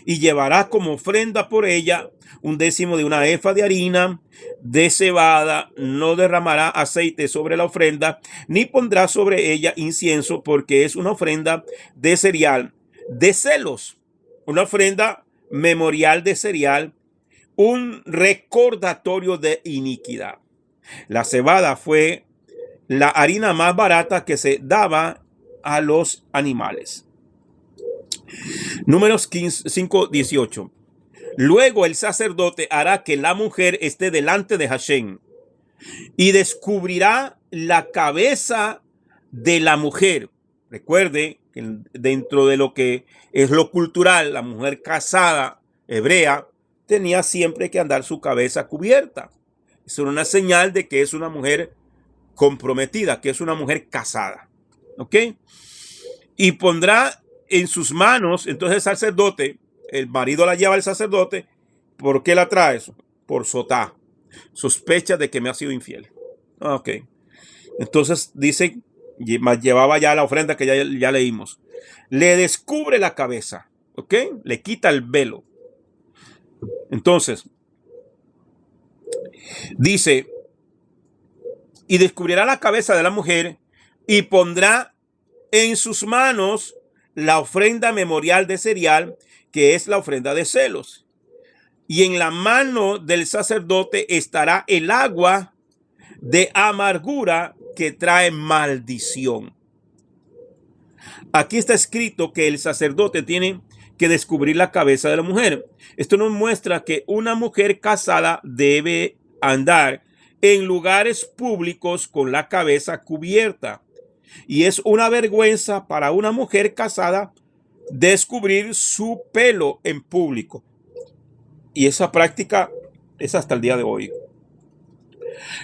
y llevará como ofrenda por ella 1/10 de una efa de harina de cebada. No derramará aceite sobre la ofrenda, ni pondrá sobre ella incienso, porque es una ofrenda de cereal de celos, una ofrenda memorial de cereal, un recordatorio de iniquidad. La cebada fue la harina más barata que se daba a los animales. Números 5:18. Luego el sacerdote hará que la mujer esté delante de Hashem y descubrirá la cabeza de la mujer. Recuerde que dentro de lo que es lo cultural, la mujer casada hebrea tenía siempre que andar su cabeza cubierta. Es una señal de que es una mujer comprometida, que es una mujer casada. ¿Ok? Y pondrá en sus manos, entonces el sacerdote, el marido la lleva al sacerdote. ¿Por qué la trae eso? Por sotá. Sospecha de que me ha sido infiel. Ok. Entonces dice, llevaba ya la ofrenda que ya leímos. Le descubre la cabeza. Ok. Le quita el velo. Entonces, dice, y descubrirá la cabeza de la mujer y pondrá en sus manos la ofrenda memorial de cereal, que es la ofrenda de celos. Y en la mano del sacerdote estará el agua de amargura que trae maldición. Aquí está escrito que el sacerdote tiene que descubrir la cabeza de la mujer. Esto nos muestra que una mujer casada debe andar en lugares públicos con la cabeza cubierta. Y es una vergüenza para una mujer casada descubrir su pelo en público. Y esa práctica es hasta el día de hoy.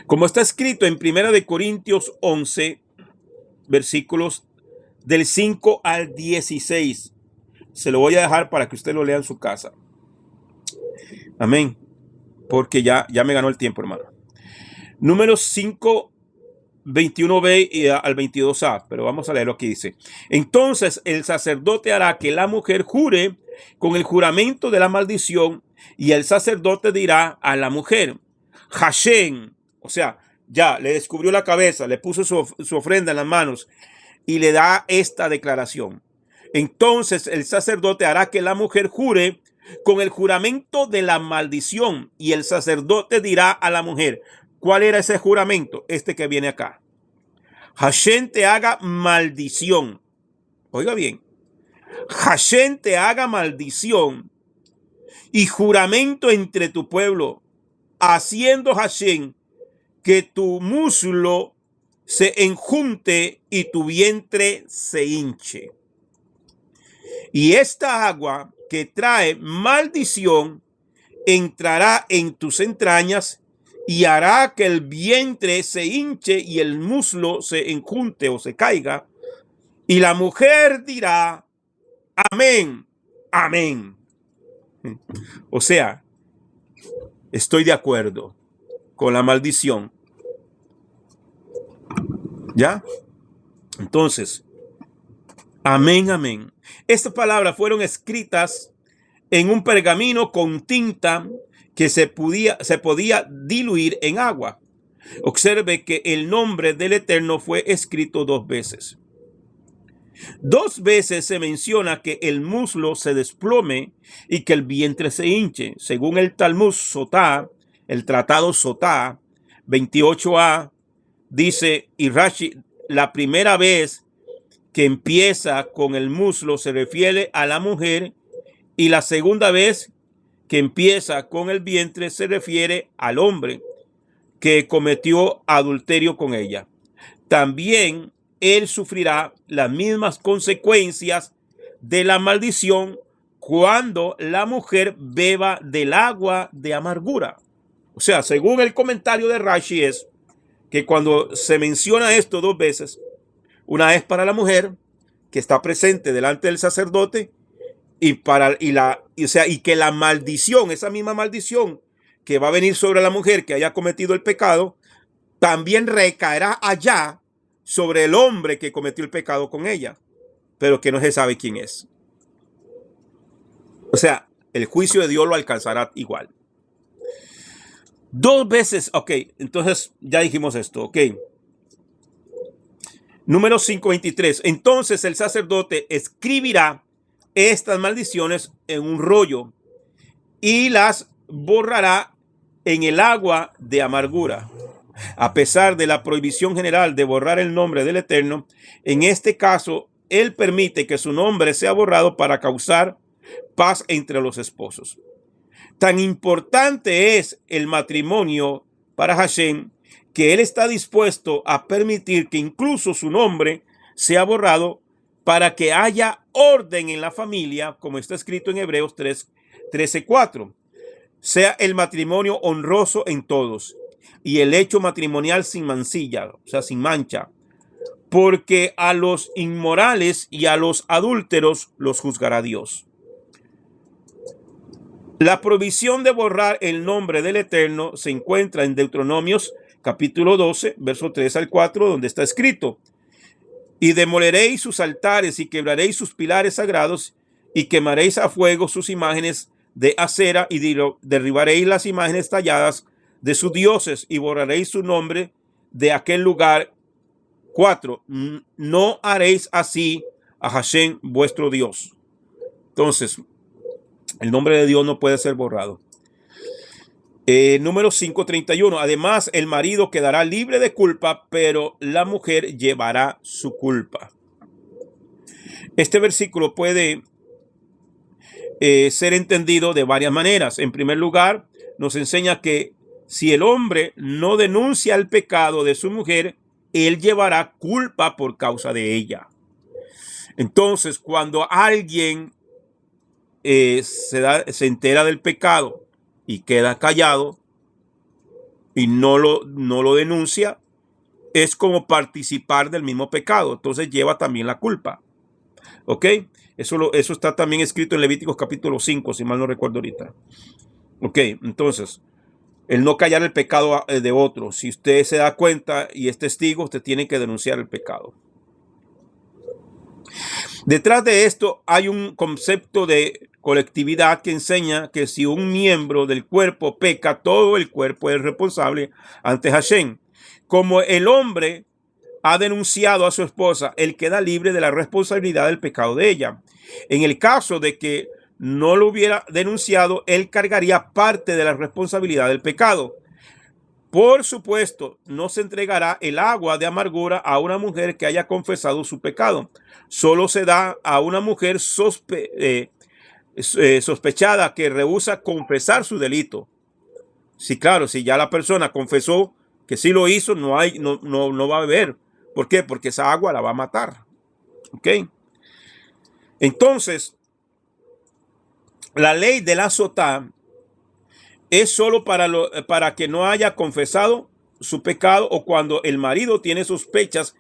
Como está escrito en 1 Corintios 11, versículos del 5 al 16. Se lo voy a dejar para que usted lo lea en su casa. Amén. Porque ya me ganó el tiempo, hermano. Números 5, 21b y al 22a. Pero vamos a leerlo aquí. Dice: entonces el sacerdote hará que la mujer jure con el juramento de la maldición, y el sacerdote dirá a la mujer: Hashem, o sea, ya le descubrió la cabeza, le puso su ofrenda en las manos y le da esta declaración. Entonces el sacerdote hará que la mujer jure con el juramento de la maldición, y el sacerdote dirá a la mujer: ¿cuál era ese juramento? Este que viene acá. Hashem te haga maldición. Oiga bien. Hashem te haga maldición y juramento entre tu pueblo, haciendo Hashem que tu muslo se enjunte y tu vientre se hinche. Y esta agua que trae maldición entrará en tus entrañas y hará que el vientre se hinche y el muslo se enjunte o se caiga. Y la mujer dirá: amén, amén. O sea, estoy de acuerdo con la maldición. ¿Ya? Entonces, amén, amén. Estas palabras fueron escritas en un pergamino con tinta que se podía diluir en agua. Observe que el nombre del Eterno fue escrito 2 veces. 2 veces se menciona que el muslo se desplome y que el vientre se hinche. Según el Talmud Sotá, el tratado Sotá 28a, dice, y Rashi, la primera vez que empieza con el muslo se refiere a la mujer, y la segunda vez que empieza con el vientre se refiere al hombre que cometió adulterio con ella. También él sufrirá las mismas consecuencias de la maldición cuando la mujer beba del agua de amargura. O sea, según el comentario de Rashi, es que cuando se menciona esto 2 veces, una vez para la mujer que está presente delante del sacerdote, y que la maldición, esa misma maldición que va a venir sobre la mujer que haya cometido el pecado, también recaerá allá sobre el hombre que cometió el pecado con ella, pero que no se sabe quién es. O sea, el juicio de Dios lo alcanzará igual. 2 veces, ok, entonces ya dijimos esto, ok. Número 5:23. Entonces el sacerdote escribirá estas maldiciones en un rollo y las borrará en el agua de amargura. A pesar de la prohibición general de borrar el nombre del Eterno, en este caso, él permite que su nombre sea borrado para causar paz entre los esposos. Tan importante es el matrimonio para Hashem que él está dispuesto a permitir que incluso su nombre sea borrado para que haya orden en la familia, como está escrito en Hebreos 13:4. Sea el matrimonio honroso en todos y el hecho matrimonial sin mancilla, o sea, sin mancha, porque a los inmorales y a los adúlteros los juzgará Dios. La provisión de borrar el nombre del Eterno se encuentra en Deuteronomios capítulo 12, verso 3 al 4, donde está escrito: y demoleréis sus altares y quebraréis sus pilares sagrados y quemaréis a fuego sus imágenes de acera y derribaréis las imágenes talladas de sus dioses y borraréis su nombre de aquel lugar. 4. No haréis así a Hashem vuestro Dios. Entonces, el nombre de Dios no puede ser borrado. Número 5:31. Además, el marido quedará libre de culpa, pero la mujer llevará su culpa. Este versículo puede ser entendido de varias maneras. En primer lugar, nos enseña que si el hombre no denuncia el pecado de su mujer, él llevará culpa por causa de ella. Entonces, cuando alguien se entera del pecado y queda callado y no lo denuncia, es como participar del mismo pecado. Entonces lleva también la culpa. ¿Ok? Eso está también escrito en Levíticos capítulo 5, si mal no recuerdo ahorita. Ok, entonces, el no callar el pecado de otro. Si usted se da cuenta y es testigo, usted tiene que denunciar el pecado. Detrás de esto hay un concepto de colectividad que enseña que si un miembro del cuerpo peca, todo el cuerpo es responsable ante Hashem. Como el hombre ha denunciado a su esposa, él queda libre de la responsabilidad del pecado de ella. En el caso de que no lo hubiera denunciado, él cargaría parte de la responsabilidad del pecado. Por supuesto, no se entregará el agua de amargura a una mujer que haya confesado su pecado. Solo se da a una mujer sospechada que rehúsa confesar su delito. Sí, claro, si ya la persona confesó que sí lo hizo, no va a beber. ¿Por qué? Porque esa agua la va a matar. ¿Ok? Entonces, la ley de la sotá es solo para que no haya confesado su pecado o cuando el marido tiene sospechas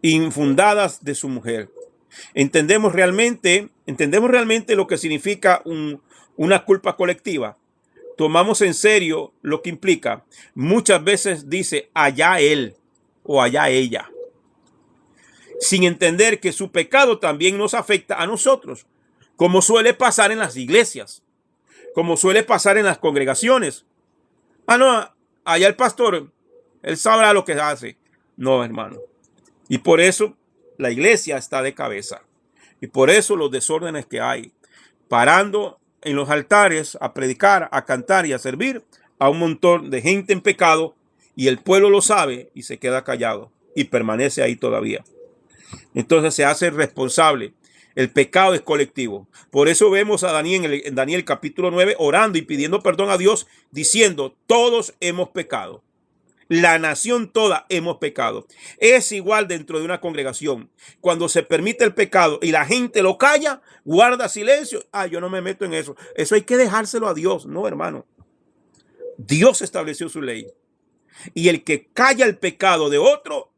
infundadas de su mujer. Entendemos realmente lo que significa una culpa colectiva. Tomamos en serio lo que implica. Muchas veces dice allá él o allá ella, sin entender que su pecado también nos afecta a nosotros, como suele pasar en las iglesias, como suele pasar en las congregaciones. No, allá el pastor, él sabrá lo que hace. No, hermano. Y por eso la iglesia está de cabeza. Y por eso los desórdenes que hay, parando en los altares a predicar, a cantar y a servir a un montón de gente en pecado, y el pueblo lo sabe y se queda callado y permanece ahí todavía. Entonces se hace responsable. El pecado es colectivo. Por eso vemos a Daniel en Daniel capítulo 9 orando y pidiendo perdón a Dios, diciendo: todos hemos pecado. La nación toda hemos pecado. Es igual dentro de una congregación. Cuando se permite el pecado y la gente lo calla, guarda silencio. Yo no me meto en eso. Eso hay que dejárselo a Dios. No, hermano. Dios estableció su ley. Y el que calla el pecado de otro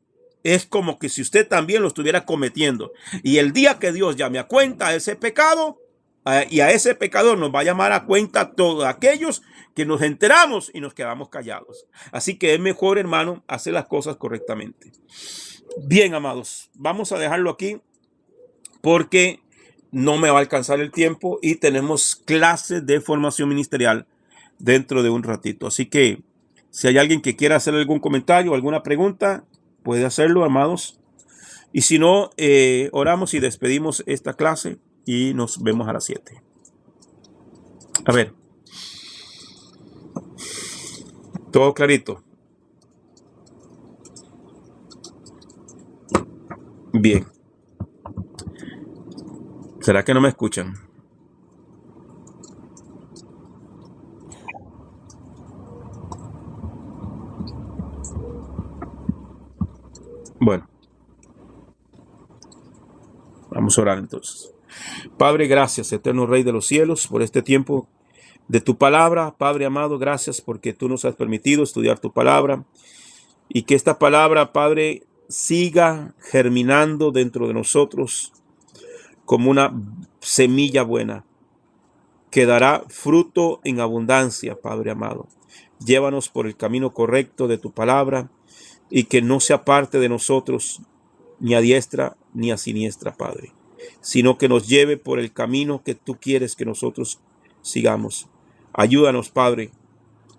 es como que si usted también lo estuviera cometiendo. Y el día que Dios llame a cuenta ese pecado, y a ese pecador nos va a llamar a cuenta todos aquellos que nos enteramos y nos quedamos callados. Así que es mejor, hermano, hacer las cosas correctamente. Bien, amados, vamos a dejarlo aquí porque no me va a alcanzar el tiempo y tenemos clases de formación ministerial dentro de un ratito. Así que si hay alguien que quiera hacer algún comentario o alguna pregunta, puede hacerlo, amados. Y si no, oramos y despedimos esta clase y nos vemos a las 7. A ver. Todo clarito. Bien. ¿Será que no me escuchan? Bueno. Vamos a orar entonces. Padre, gracias, eterno Rey de los cielos, por este tiempo de tu palabra. Padre amado, gracias porque tú nos has permitido estudiar tu palabra y que esta palabra, Padre, siga germinando dentro de nosotros como una semilla buena que dará fruto en abundancia, Padre amado. Llévanos por el camino correcto de tu palabra y que no se aparte de nosotros ni a diestra ni a siniestra, Padre, sino que nos lleve por el camino que tú quieres que nosotros sigamos. Ayúdanos, Padre,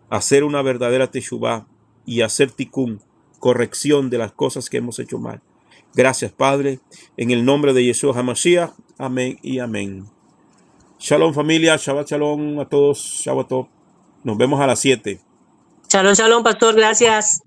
a hacer una verdadera teshuvá y a hacer tikkun, corrección de las cosas que hemos hecho mal. Gracias, Padre, en el nombre de Yeshua HaMashiach. Amén y amén. Shalom, familia. Shabbat shalom a todos. Shabbat tov. Nos vemos a las 7. Shalom, shalom, pastor. Gracias.